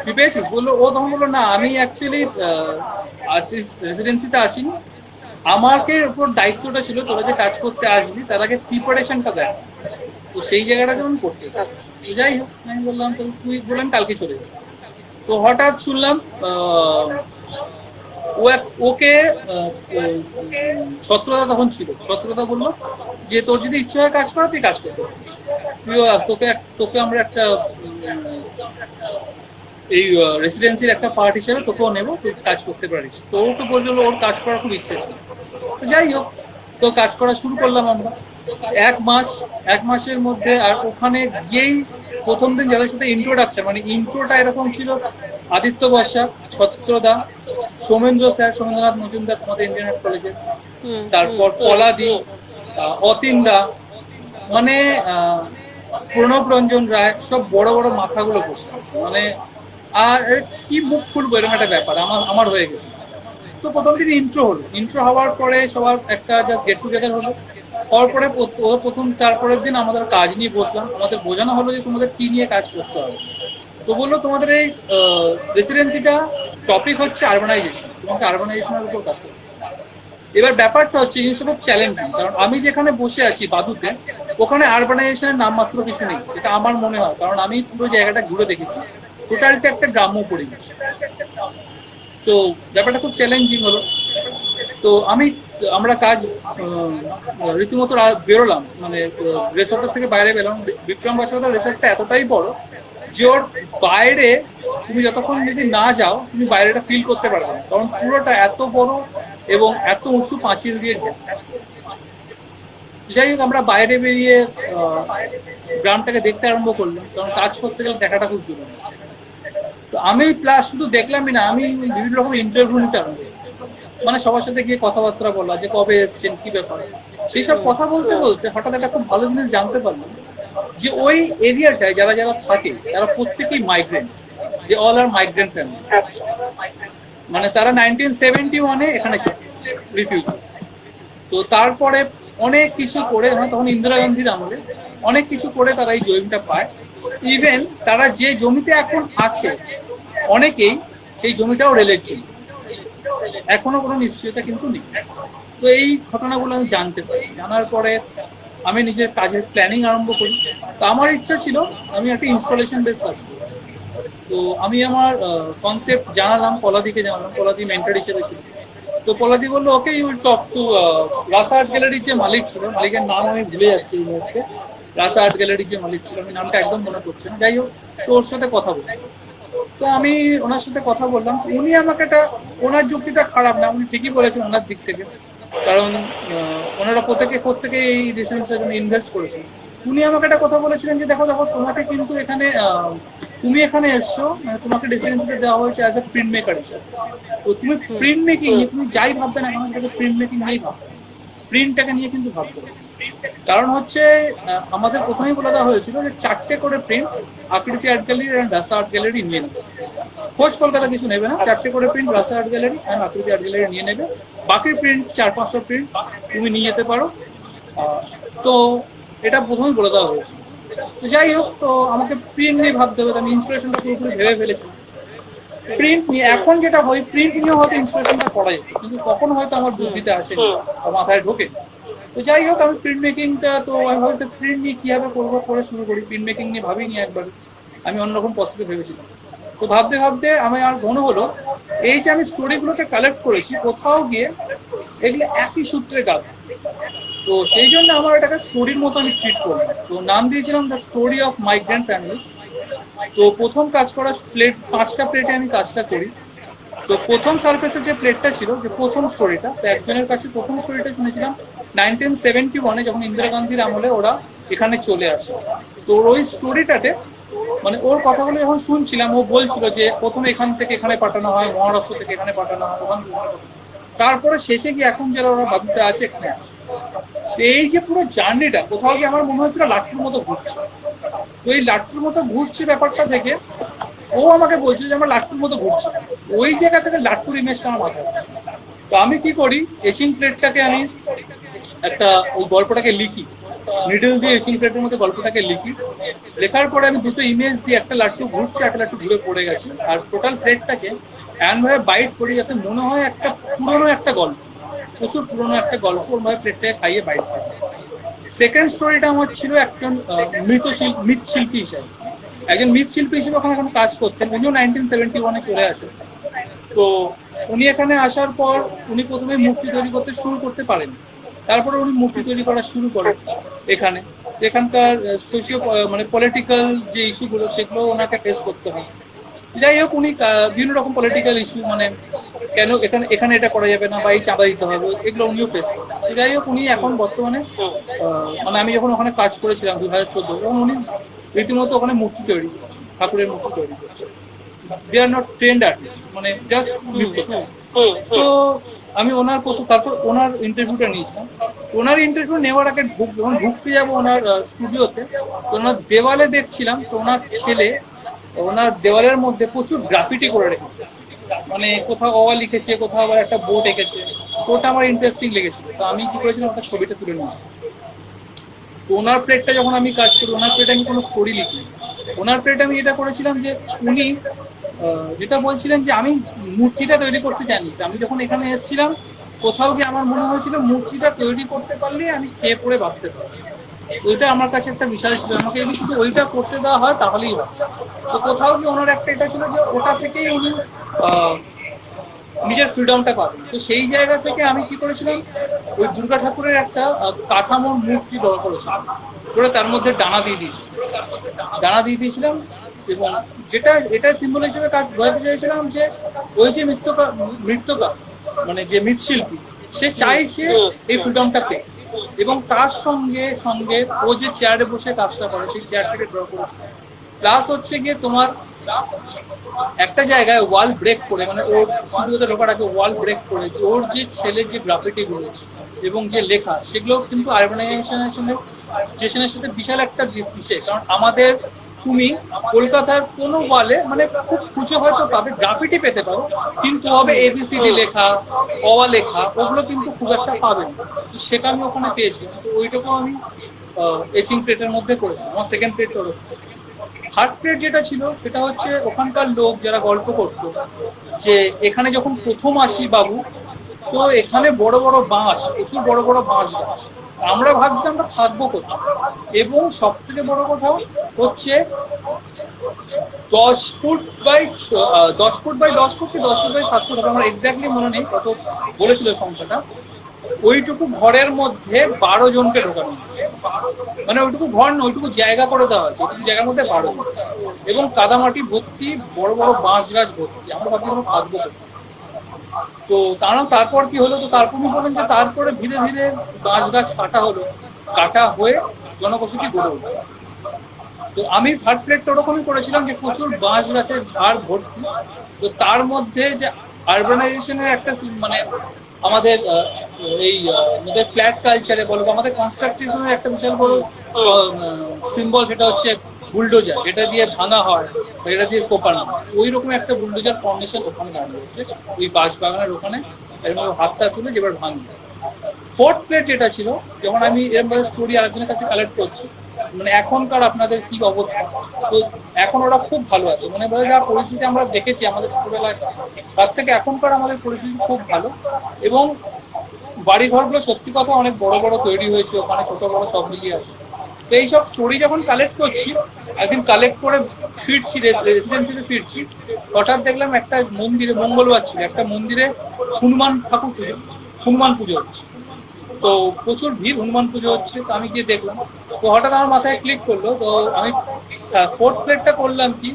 তুই পেয়েছিস? বললো, ও তখন বললো না, আমি অ্যাকচুয়ালি আর্টিস্ট রেসিডেন্সিতে আসিনি, আমাকে উপর দায়িত্বটা ছিল তোরা যে কাজ করতে আসবি তার আগে প্রিপারেশনটা দেয়। তো সেই জায়গাটা যেমন করতে এসেছি। তো যাই হোক, আমি বললাম তো তুই, বললাম কালকে চলে যাবে। তো হঠাৎ শুনলাম ওকে ছত্রদা তখন ছিল, ছত্রদা বললো যে তোর যদি ইচ্ছে হয় কাজ করা, তুই কাজ করতে পারিস। তোকে তোকে আমরা একটা এই রেসিডেন্সির একটা পার্ট হিসেবে তোকেও নেবো, তুই কাজ করতে পারিস। তো ও তো বললো ওর কাজ করার খুব ইচ্ছে ছিল। তো যাই হোক, তো কাজ করা শুরু করলাম আমরা 1 মাস। 1 মাসের মধ্যে, আর ওখানে গিয়েই প্রথম দিন যাদের সাথে ইন্ট্রোডাকশন, মানে ইন্ট্রোটা এরকম ছিল, আদিত্য বর্ষা, ছত্রদা, সৌমেন্দ্র স্যার, সৌমেন্দ্রনাথ মজুমদার তোমাদের ইন্ডিয়ান আর্ট কলেজে, তারপর পলাদি, অতীনদা, মানে প্রণব রঞ্জন রায়, সব বড় বড় মাথাগুলো বসে, মানে আর কি মুখ খুলবো, এরকম একটা ব্যাপার আমার হয়ে গেছে। তো প্রথম দিন ইন্ট্রো হলো, ইন্ট্রো হওয়ার পরে সবার একটা জাস্ট গেট টুগেদার হলো। হওয়ার পরে প্রথম তারপরের দিন আমাদের কাজ নিয়ে বসলাম, আমাদের বোঝানো হলো যে তোমাদের কি নিয়ে কাজ করতে হবে। তো বললো তোমাদের এই রেসিডেন্সিটা টপিক হচ্ছে আরবানাইজেশন, তোমাকে আরবানাইজেশনের উপর কাজ করতে। এবার ব্যাপারটা হচ্ছে জিনিসটা খুব চ্যালেঞ্জিং, কারণ আমি যেখানে বসে আছি বাদুতে, ওখানে আরবানাইজেশনের নামমাত্র কিছু নেই, এটা আমার মনে হয়, কারণ আমি পুরো জায়গাটা ঘুরে দেখেছি, টোটালটা একটা গ্রাম্য পরিবেশ। তো ব্যাপারটা খুব চ্যালেঞ্জিং হলো। তো আমরা কাজ রীতিমতো বেরোলাম, মানে রেসর্টের থেকে বাইরে বেরোলাম। বিক্রম বাছাদার রেসর্টটা এতটাই বড় যে ওর বাইরে তুমি যতক্ষণ যদি না যাও, তুমি বাইরেটা ফিল করতে পারবে না, কারণ পুরোটা এত বড় এবং এত উঁচু পাঁচিল দিয়ে ঘেরা। যাই হোক, আমরা বাইরে বেরিয়ে গ্রামটাকে দেখতে আরম্ভ করলাম, কারণ কাজ করতে গেলে দেখাটা খুব জরুরি। তো আমি প্লাস শুধু দেখলামই না, আমি বিভিন্ন রকম ইন্টারভিউ নিতে আরম্ভ করলাম, মানে সবার সাথে গিয়ে কথাবার্তা বলা, যে কবে এসছেন, কি ব্যাপার। সেই সব কথা বলতে বলতে হঠাৎ একটা খুব ভালো জিনিস জানতে পারলাম, যে ওই এরিয়াটায় যারা যারা থাকে তারা প্রত্যেকেই মাইগ্রেন্ট, যে অল আর মাইগ্রেন্ট ফ্যামিলি। মানে তারা 1971-এ এখানে রিফিউজি। তো তারপরে অনেক কিছু করে, মানে তখন ইন্দিরা গান্ধীর আমলে অনেক কিছু করে তারা এই জমিটা পায়। ইভেন তারা যে জমিতে এখন আছে, অনেকেই সেই জমিটাও রেলের ছিল, এখনো কোনো নিশ্চয়তা কিন্তু নেই। তো এই ঘটনাগুলো আমি জানতে পারি, জানার পরে আমি নিজের কাজের প্ল্যানিং আরম্ভ করি। তো আমার ইচ্ছা ছিল আমি একটা ইনস্টলেশন বেস কাজ করি। তো আমি আমার কনসেপ্ট জানালাম, পলাদিকে জানালাম, পলাদি মেন্টর হিসেবে ছিল। তো পলাদি বললো, okay you will talk to Rasa art গ্যালারির যে মালিক ছিল, মালিকের নাম আমি ভুলে যাচ্ছি এই মুহূর্তে, রাসা আর্ট গ্যালারির যে মালিক ছিল, আমি নামটা একদম মনে পড়ছে না। যাই হোক, তো ওর সাথে কথা বলি। তো আমি ওনার সাথে কথা বললাম, উনি আমাকে ওনার যুক্তিটা খারাপ না, উনি ঠিকই বলেছেন ওনার দিক থেকে, কারণ ওনারা প্রত্যেকে এই রেসিডেন্সের জন্য ইনভেস্ট করেছেন। উনি আমাকে একটা কথা বলেছিলেন যে দেখো তোমাকে কিন্তু এখানে তুমি এখানে এসছো, মানে তোমাকে রেসিডেন্সিটা দেওয়া হয়েছে অ্যাজ এ প্রিন্ট মেকার হিসেবে। তো তুমি প্রিন্ট মেকিং নিয়ে তুমি যাই ভাববে না, আমার কাছে প্রিন্ট মেকিং নিয়েই ভাববে, প্রিন্টটাকে নিয়ে কিন্তু ভাবতে হবে। কারণ হচ্ছে আমাদের প্রথমেই বলে দেওয়া হয়েছিল যে 4টে করে প্রিন্ট আকৃতি art gallery and রাসা art gallery নিয়ে নেবে, খোঁজ কলকাতা কিছু নেবে না, 4টে করে প্রিন্ট রাসা আর্ট গ্যালারি অ্যান্ড আকৃতি আর্ট গ্যালারি নিয়ে নেবে, বাকি প্রিন্ট 400-500 প্রিন্ট তুমি নিয়ে যেতে পারো। তো এটা প্রথমেই বলে দেওয়া হয়েছিল। তো যাই হোক, তো আমাকে প্রিন্ট নিয়ে ভাবতে হবে, আমি ইনস্পিরেশনটা পুরোপুরি ভেবে ফেলেছিলাম। প্রিন্ট নিয়ে এখন যেটা হয় প্রিন্ট নিয়ে হয়তো ইন্সপিরেশনটা পড়া যেত, কিন্তু তখন হয়তো আমার বুদ্ধিতে আসেনি বা মাথায় ঢোকে। তো যাই হোক, আমি প্রিন্ট মেকিংটা তো আমি হয়তো প্রিন্ট নিয়ে কীভাবে করবো করে শুরু করি, প্রিন্ট মেকিং নিয়ে ভাবিনি একবার, আমি অন্যরকম প্রসেসে ভেবেছিলাম। তো ভাবতে ভাবতে আমি আর মনে হলো এই যে আমি স্টোরিগুলোকে কালেক্ট করেছি কোথাও গিয়ে এগুলো একই সূত্রে গাঁথা, তো সেই জন্য আমার এটাকে স্টোরির মতো আমি ট্রিট করলাম। তো নাম দিয়েছিলাম the story of migrant families. তো প্রথম কাজ করা প্লেট 5টা প্লেটে আমি কাজটা করি। তো প্রথম সার্ফেসের যে প্লেটটা ছিল, যে প্রথম স্টোরিটা, তো একজনের কাছে প্রথম স্টোরিটা শুনেছিলাম 1971-এ, যখন ইন্দিরা গান্ধীর আমলে ওরা এখানে চলে আসে। তো ওই স্টোরিটাতে মানে ওর কথাগুলো যখন শুনছিলাম, ও বলছিল যে প্রথমে এখান থেকে এখানে পাঠানো হয়, মহারাষ্ট্র থেকে এখানে পাঠানো হয়, ওখান থেকে ওখানে পাঠানো হয়। তারপরে শেষে গিয়ে এখন যারা ওরা বাড়িতে আছে এখানে আছে। তো এই যে পুরো জার্নিটা কোথাও গিয়ে আমার মনে হচ্ছিল লাট্টুর মতো ঘুরছে। তো এই লাট্টুর মতো ঘুরছে ব্যাপারটা থেকে ও আমাকে বলছিল যে আমার লাট্টুর মতো ঘুরছে, ওই জায়গা থেকে লাট্টুর ইমেজটা আমার মাথায় আসছে। তো আমি কি করি, এচিং প্লেটটাকে আমি একটা ওই গল্পটাকে লিখি, নিডল দিয়ে এচিং প্লেটের মধ্যে গল্পটাকে লিখি। লেখার পরে আমি দুটো ইমেজ দিয়ে, একটা লাট্টু ঘুরছে, একটা লাট্টু ঘুরে পড়ে গেছে, আর টোটাল প্লেটটাকে এমনভাবে বাইট করি যাতে মনে হয় একটা পুরোনো একটা গল্প, প্রচুর পুরোনো একটা গল্প, ওরভাবে প্লেটটাকে খাইয়ে বাইট করি। সেকেন্ড স্টোরিটা আমার ছিল একজন মৃৎশিল্পী হিসেবে, একজন মৃৎশিল্পী হিসেবে ওখানে এখন কাজ করতেন। উনিও 1971-এ চলে আসেন। তো উনি এখানে আসার পর উনি প্রথমে মূর্তি তৈরি করতে শুরু করতে পারেন, তারপরে উনি মূর্তি তৈরি করা শুরু করেন এখানে। এখানকার সোশিও মানে পলিটিক্যাল যে ইস্যুগুলো সেগুলো ওনাকে ফেস করতে হয়। যাই হোক, উনি বিভিন্ন রকম পলিটিক্যাল ইস্যু, মানে কেন এখানে এখানে এটা করা যাবে না বা এই চাঁদা দিতে হবে, এগুলো উনিও ফেস করেন। যাই হোক, উনি এখন বর্তমানে মানে আমি যখন ওখানে কাজ করেছিলাম 2014, তখন উনি রীতিমতো ওখানে মূর্তি তৈরি করছেন, ঠাকুরের মূর্তি তৈরি করছেন। দে আর নট ট্রেন্ড আর্টিস্ট, মানে জাস্ট নৃত্য। তো আমি ওনার তারপর ওনার ইন্টারভিউটা নিয়েছিলাম। ওনার ইন্টারভিউ নেওয়ার আগে যখন ঢুকতে যাবো ওনার স্টুডিওতে, তো ওনার দেওয়ালে দেখছিলাম, তো ওনার ছেলে ওনার দেওয়ালের মধ্যে প্রচুর গ্রাফিটি করে রেখেছে, মানে কোথাও অওয়া লিখেছে, কোথাও আবার একটা বোর্ড এঁকেছে। ওটা আমার ইন্টারেস্টিং লেগেছিল, তো আমি কি করেছিলাম, ওটা ছবিটা তুলে নিয়েছিলাম। তো ওনার প্লেটটা যখন আমি কাজ করি, ওনার প্লেটে আমি কোনো স্টোরি লিখি, ওনার প্লেটে আমি এটা করেছিলাম যে উনি যেটা বলছিলেন যে আমি মূর্তিটা তৈরি করতে জানি। আমি যখন এখানে এসেছিলাম কোথাও গিয়ে আমার মনে হয়েছিল মূর্তিটা তৈরি করতে পারলে আমি খেয়ে পড়ে বাঁচতে পারবো। ওইটা আমার কাছে একটা বিশাল ছিল, আমাকে যদি শুধু ওইটা করতে দেওয়া হয় তাহলেই হয়। তো কোথাও গিয়ে ওনার একটা এটা ছিল যে ওটা থেকেই উনি নিজের ফ্রিডমটা পাবেন। তো সেই জায়গা থেকে আমি কি করেছিলাম, ওই দুর্গা ঠাকুরের একটা কাঠামোর মূর্তি দর করেছিলাম, করে তার মধ্যে ডানা দিয়ে দিয়েছিলাম। এবং যেটা এটা সিম্বল হিসেবে কাজ বোঝাতে চাইছিলাম যে ওই যে মৃত্যকা মানে যে মৃৎশিল্পী, সে চাইছে এই ফ্রিডমটা পেয়ে, এবং তার সঙ্গে সঙ্গে ও যে চেয়ারে বসে কাজটা করে সেই চেয়ারটাকে ড্র করেছিল। প্লাস হচ্ছে গিয়ে তোমার একটা জায়গায় ওয়াল ব্রেক করে, মানে ওর স্টুডিওতে ঢোকার আগে ওয়াল ব্রেক করে ওর যে ছেলের যে গ্রাফিটিগুলো এবং যে লেখা, সেগুলো কিন্তু আরবানাইজেশনের সাথে বিশাল একটা বিষয়। কারণ আমাদের তুমি কলকাতার কোনো ওয়ালে মানে খুব খুঁজে হয়তো পাবে, গ্রাফিটি পেতে পারো, কিন্তু হবে ABCD লেখা, অওয়া লেখা, ওগুলো কিন্তু খুব একটা পাবে না। তো সেটা আমি ওখানে পেয়েছি। তো ওইটুকু আমি এচিং প্লেটের মধ্যে করেছিলাম। আমার সেকেন্ড প্লেট হলো। থার্ড প্লেট যেটা ছিল সেটা হচ্ছে ওখানকার লোক যারা গল্প করতো যে এখানে যখন প্রথম আসি বাবু, তো এখানে বড় বড় বাঁশ, প্রচুর বড় বড় বাঁশ গাছ, আমরা ভাবছিলাম আমরা থাকবো কোথাও। এবং সব থেকে বড় কথা হচ্ছে 10 foot by 10 foot by 10 foot কি 10 ফুট বাই 7 ফুট, আমার এক্স্যাক্টলি মনে নেই কত বলেছিল সংখ্যাটা। ওইটুকু ঘরের মধ্যে 12 জনকে ঢোকানো হয়েছে, মানে ওইটুকু ঘর না, ওইটুকু জায়গা করে দেওয়া হয়েছে, ওইটুকু জায়গার মধ্যে 12 জন, এবং কাদামাটি ভর্তি, বড় বড় বাঁশ গাছ ভর্তি। আমরা ভাবছি আমরা থাকবো কোথায়। তো তারপর কি হলো, তো তারপর উনি বলেন যে তারপরে ধীরে ধীরে বাঁশ গাছ কাটা হয়ে জনবসতি গড়ে উঠে। তো আমি থার্ড প্লেটটা ওরকমই করেছিলাম যে প্রচুর বাঁশ গাছের ঝাড় ভর্তি। তো তার মধ্যে যে আরবানাইজেশনের একটা মানে আমাদের এই আমাদের ফ্ল্যাট কালচারে বলবো, আমাদের কনস্ট্রাকটিজমের একটা বিশাল বড় সিম্বল, সেটা হচ্ছে বুলডোজার, যেটা দিয়ে ভাঙা হয়, এটা দিয়ে কোপানো হয়। ওই রকম একটা বুলডোজার ফর্মেশন ওখানে দাঁড়িয়ে রয়েছে ওই বাঁশ বাগানের ওখানে, এরকম হাতটা তুলে যেবার ভাঙবে। ফোর্থ প্লেট যেটা ছিল, যখন আমি এরকম স্টোরি আরেকজনের কাছে কালেক্ট করছি, মানে এখনকার আপনাদের কি অবস্থা। তো এখন ওরা খুব ভালো আছে, মানে যা পরিস্থিতি আমরা দেখেছি আমাদের ছোটবেলায় তার থেকে এখনকার আমাদের পরিস্থিতি খুব ভালো। এবং বাড়ি ঘরগুলো সত্যি কথা অনেক বড় বড় তৈরি হয়েছে ওখানে, ছোট বড় সব মিলিয়ে আছে। তো এইসব স্টোরি যখন কালেক্ট করছি, একদিন কালেক্ট করে ফিরছি, রেসিডেন্সিতে ফিরছি, হঠাৎ দেখলাম একটা মন্দিরে, মঙ্গলবার ছিল, একটা মন্দিরে হনুমান পুজো হচ্ছে। তো প্রচুর ভিড়, হনুমান পুজো হচ্ছে। তো আমি গিয়ে দেখলাম, তো হঠাৎ আমার মাথায় ক্লিক করলো। তো আমি ফোর্থ প্লেটটা করলাম কি,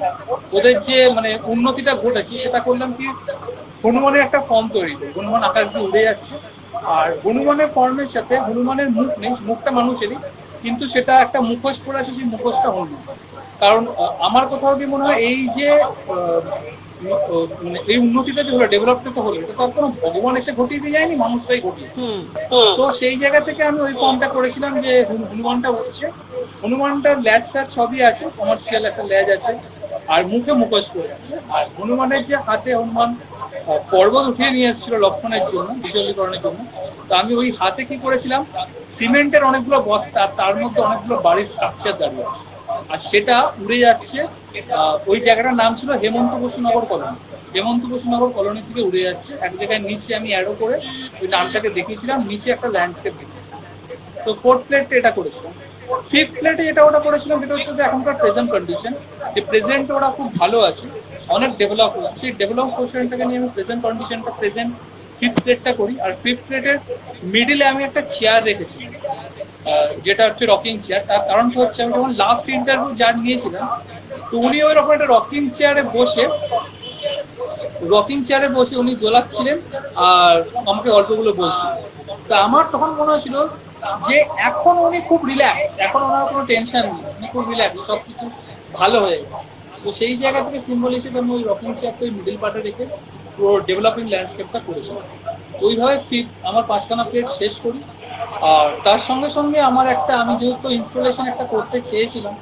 ওদের যে মানে উন্নতিটা ঘটেছে সেটা করলাম কি, হনুমানের একটা ফর্ম তৈরি করি। হনুমান আকাশ দিয়ে উড়ে যাচ্ছে, আর হনুমানের ফর্মের সাথে হনুমানের মুখ নেই, মুখটা মানুষেরই, কিন্তু সেটা একটা মুখোশ পরে আছে, সেই মুখোশটা হনুমান। কারণ আমার কোথাও কি মনে হয় এই যে মানে এই উন্নতিটা যে হলো, ডেভেলপমেন্ট হলো, এটা তো আর কোনো ভগবান এসে ঘটিয়ে দিয়ে যায়নি, মানুষরাই ঘটিয়েছে। তো সেই জায়গা থেকে আমি ওই ফর্মটা করেছিলাম যে হনুমানটা উঠছে, হনুমানটার ল্যাজ ফ্যাজ সবই আছে, কমার্শিয়াল একটা ল্যাজ আছে, আর মুখে মুখোশ করে আছে। আর হনুমানের যে হাতে হনুমান পর্বত উঠিয়ে নিয়ে এসেছিল লক্ষণের জন্য, বিশলীকরণের জন্য, তো আমি ওই হাতে কি করেছিলাম, সিমেন্টের অনেকগুলো বস্তা, আর তার মধ্যে অনেকগুলো বাড়ির স্ট্রাকচার দাঁড়িয়ে আছে, আর সেটা উড়ে যাচ্ছে। ওই জায়গাটার নাম ছিল হেমন্ত বসু নগর কলোনি। হেমন্ত বসু নগর কলোনি থেকে উড়ে যাচ্ছে এক জায়গায়, নিচে আমি অ্যারো করে ওই নামটাকে দেখিয়েছিলাম, নিচে একটা ল্যান্ডস্কেপ দেখিয়েছিলাম। তো ফোর্থ প্লেটে এটা করেছিলাম। ফিফথ প্লেটে যেটা ওটা করেছিলাম সেটা হচ্ছে এখনকার প্রেজেন্ট কন্ডিশন, যে প্রেজেন্টে ওরা খুব ভালো আছে, অনেক ডেভেলপ হয়েছে। সেই ডেভেলপ পোর্শনটাকে নিয়ে আমি প্রেজেন্ট কন্ডিশনটা, প্রেজেন্ট ফিফথ প্লেটটা করি। আর ফিফথ প্লেটের মিডিলে আমি একটা চেয়ার রেখেছিলাম, যেটা হচ্ছে রকিং চেয়ার। তার কারণটা হচ্ছে আমি যখন লাস্ট ইন্টারভিউ যার নিয়েছিলাম, তো উনি ওই রকম একটা রকিং চেয়ারে বসে উনি দোলাচ্ছিলেন আর আমাকে গল্পগুলো বলছিলেন। তা আমার তখন মনে হয়েছিল যে এখন উনি খুব রিল্যাক্স, এখন ওনার কোনো টেনশন নেই, উনি খুব রিল্যাক্স, সবকিছু ভালো হয়ে গেছে। তো সেই জায়গা থেকে সিম্বল হিসেবে আমি ওই রকিং চেয়ারটা ওই মিডিল পার্টে রেখে পুরো ডেভেলপিং ল্যান্ডস্কেপটা করেছিলাম। তো ওইভাবে আমার 5খানা প্লেট শেষ করি। আর তার সঙ্গে সঙ্গে আমার একটা, আমি যেহেতু ইনস্টলেশন একটা করতে চেয়েছিলাম,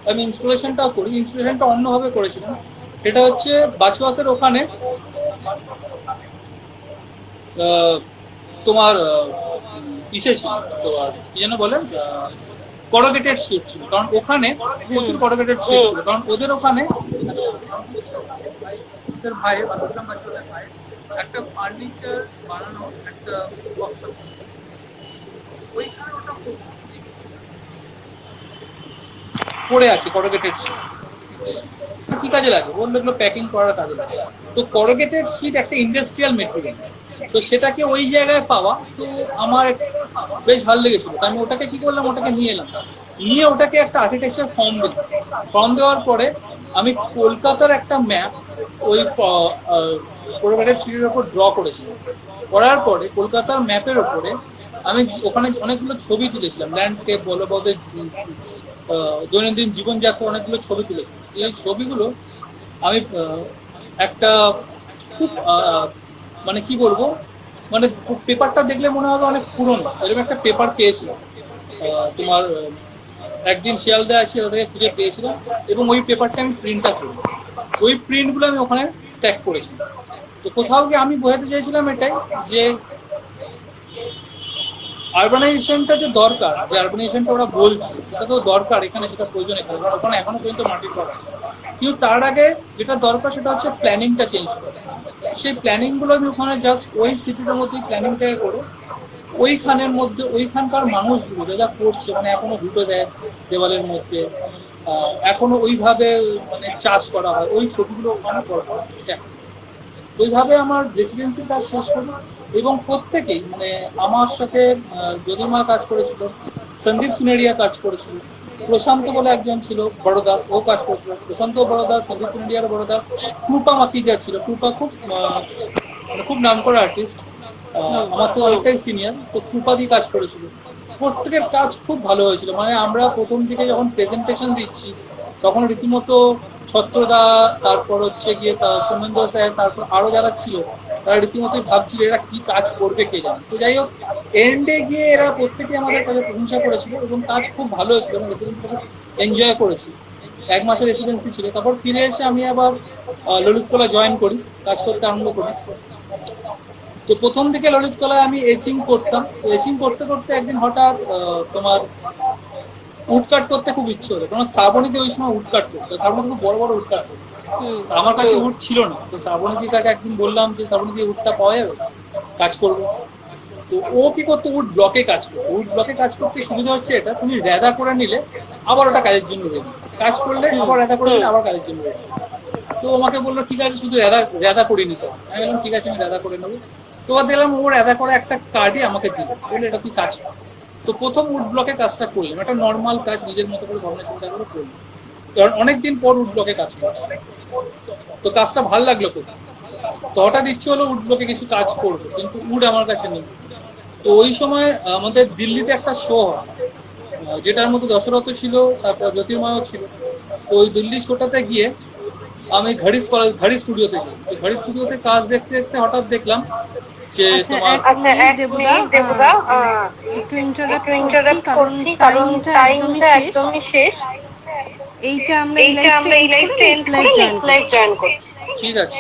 আমি ইনস্টলেশনটাও করি। ইনস্টলেশনটা অন্যভাবে করেছিলাম, সেটা হচ্ছে বাচুয়াতের ওখানে তোমার ইসে ছিল, তোমার কি যেন বলেন, করোগেটেড শিট ছিল। কারণ ওখানে প্রচুর করোগেটেড শিট ছিল, কারণ ওদের ওখানে ভাই একটা ফার্নিচার বানানোর একটা ওয়ার্কশপ ছিল, ওইখানে ওটা পড়ে আছে করোগেটেড শিট। কি কাজে লাগে বললো, এগুলো প্যাকিং করার কাজে লাগে। তো করোগেটেড শিট একটা ইন্ডাস্ট্রিয়াল মেটেরিয়াল, তো সেটাকে ওই জায়গায় পাওয়া তো আমার বেশ ভালো লেগেছিল। তো আমি ওটাকে কি করলাম, ওটাকে নিয়ে এলাম, নিয়ে ওটাকে একটা আর্কিটেকচার ফর্ম দেওয়ার পরে আমি কলকাতার একটা ম্যাপ ওই করোগেটেড শিটের ওপর ড্র করেছিলাম। করার পরে কলকাতার ম্যাপের ওপরে আমি ওখানে অনেকগুলো ছবি তুলেছিলাম, ল্যান্ডস্কেপ বলো বা ওদের দৈনন্দিন জীবনযাত্রা, অনেকগুলো ছবি তুলেছিলাম। এই ছবিগুলো আমি একটা খুব মানে কি বলবো, মানে পেপারটা দেখলে মনে হবে অনেক পুরনো, এরকম একটা পেপার পেয়েছিলাম। তোমার একদিন শিয়ালদা আছে, ওটাকে খুঁজে পেয়েছিলাম, এবং ওই পেপারটা আমি প্রিন্ট আউট করি। ওই প্রিন্টগুলো আমি ওখানে স্ট্যাক করেছিলাম। তো কোথাও গিয়ে আমি বোঝাতে চাইছিলাম এটাই, যে আরবানাইজেশনটা যে দরকার, যে আরবানাইজেশনটা ওরা বলছে সেটা তো দরকার এখানে, সেটা প্রয়োজন এখানে, কারণ ওখানে এখনো পর্যন্ত মাটির ঘর আছে। কিন্তু তার আগে যেটা দরকার সেটা হচ্ছে প্ল্যানিংটা চেঞ্জ করা। সেই প্ল্যানিংগুলো আমি ওখানে জাস্ট ওই সিটিটার মধ্যেই প্ল্যানিংটাকে করে ওইখানের মধ্যে ওইখানকার মানুষগুলো যা করছে, মানে এখনো ঢুকে দেয় দেওয়ালের মধ্যে, এখনো ওইভাবে মানে চাষ করা হয়, ওই ছবিগুলো ওখানে স্ট্যাক। ওইভাবে আমার রেসিডেন্সির কাজ শেষ করি। এবং প্রত্যেকেই মানে আমার সাথে জ্যোতির্মা কাজ করেছিল, সন্দীপ সুনেরিয়া কাজ করেছিল, প্রশান্ত বলে একজন ছিল বড়দার, ও কাজ করেছিল, প্রশান্ত বড়দার, সন্দীপ সুনেরিয়ার বড়দার, কৃপা মাকিজা ছিল। কৃপা খুব নাম করা আর্টিস্ট, আমার তো অনেকটাই সিনিয়র, তো কৃপাদি কাজ করেছিল। প্রত্যেকের কাজ খুব ভালো হয়েছিল। মানে আমরা প্রথম থেকে যখন প্রেজেন্টেশন দিচ্ছি তখন রীতিমতো ছত্রদা, তারপর হচ্ছে গিয়ে সোমেন্দ্র স্যার, তারপর আরো যারা ছিল তারা রীতিমতোই ভাবছিল এরা কি কাজ করবে কে জানে। তো যাই হোক, এন্ডে গিয়ে এরা প্রত্যেকে আমাদের কাছে প্রশংসা করেছিল এবং কাজ খুব ভালো হয়েছিল এবং রেসিডেন্সিটাকে এনজয় করেছি। 1 মাসের রেসিডেন্সি ছিল। তারপর ফিরে এসে আমি আবার ললিতকলা জয়েন করি, কাজ করতে আরম্ভ করি। তো প্রথম দিকে ললিতকলায় আমি এচিং করতাম। এচিং করতে করতে একদিন হঠাৎ তোমার উড কাট করতে খুব ইচ্ছে হতো, কারণ শ্রাবণীতে ওই সময় উড কাট করতো, শ্রাবণীতে খুব বড় বড় উড কাট করতো। হুম। তো আমার কাছে উড ছিল না, তো শ্রাবণী কাকে একদিন বললাম যে শ্রাবণী উডটা পাওয়া যাবে, কাজ করবো। তো ও কি করতো, উড ব্লকে কাজ করতো। উড ব্লকে কাজ করতে সুবিধা হচ্ছে এটা, তুমি রেদা করে নিলে আবার ওটা কাজের জন্য রেডি, কাজ করলে আবার রেদা করে নিলে আবার কাজের জন্য রেডি। তো আমাকে বললো ঠিক আছে, শুধু রেদা করে নিতে হবে। আমি বললাম ঠিক আছে, আমি রেদা করে নেবো। তো দেখলাম ওর রেদা করে একটা কার্ডই আমাকে দিল, বললো এটা তুই কাজ কর। তো প্রথম উড ব্লকে কাজটা করলাম, একটা নর্মাল কাজ, নিজের মতো করে ভাবনা চিন্তা করে করলাম, কারণ অনেকদিন পর উড ব্লকে কাজ করছি। তো কাজটা ভাল লাগলো খুব। তো হঠাৎ ইচ্ছে হলো উড ব্লকে কিছু কাজ করবো, কিন্তু উড আমার কাছে নেই। তো ওই সময় আমাদের দিল্লিতে একটা শো হয়, যেটার মধ্যে দশরথ ছিল, তারপর জ্যোতির্ময় ছিল। তো ওই দিল্লি শোটাতে গিয়ে আমি ঘড়ি স্টুডিওতে গিয়ে, তো ঘড়ি স্টুডিওতে কাজ দেখতে দেখতে হঠাৎ দেখলাম যে আচ্ছা, তোমার এক মিনিট দেবদা, একটু ইন্টারাপ্ট করছি কারণ টাইমটা একদমই শেষ। এইটা আমরা এই লাইভটা এন্ড করে নেক্সট লাইভ জয়েন করছি। ঠিক আছে।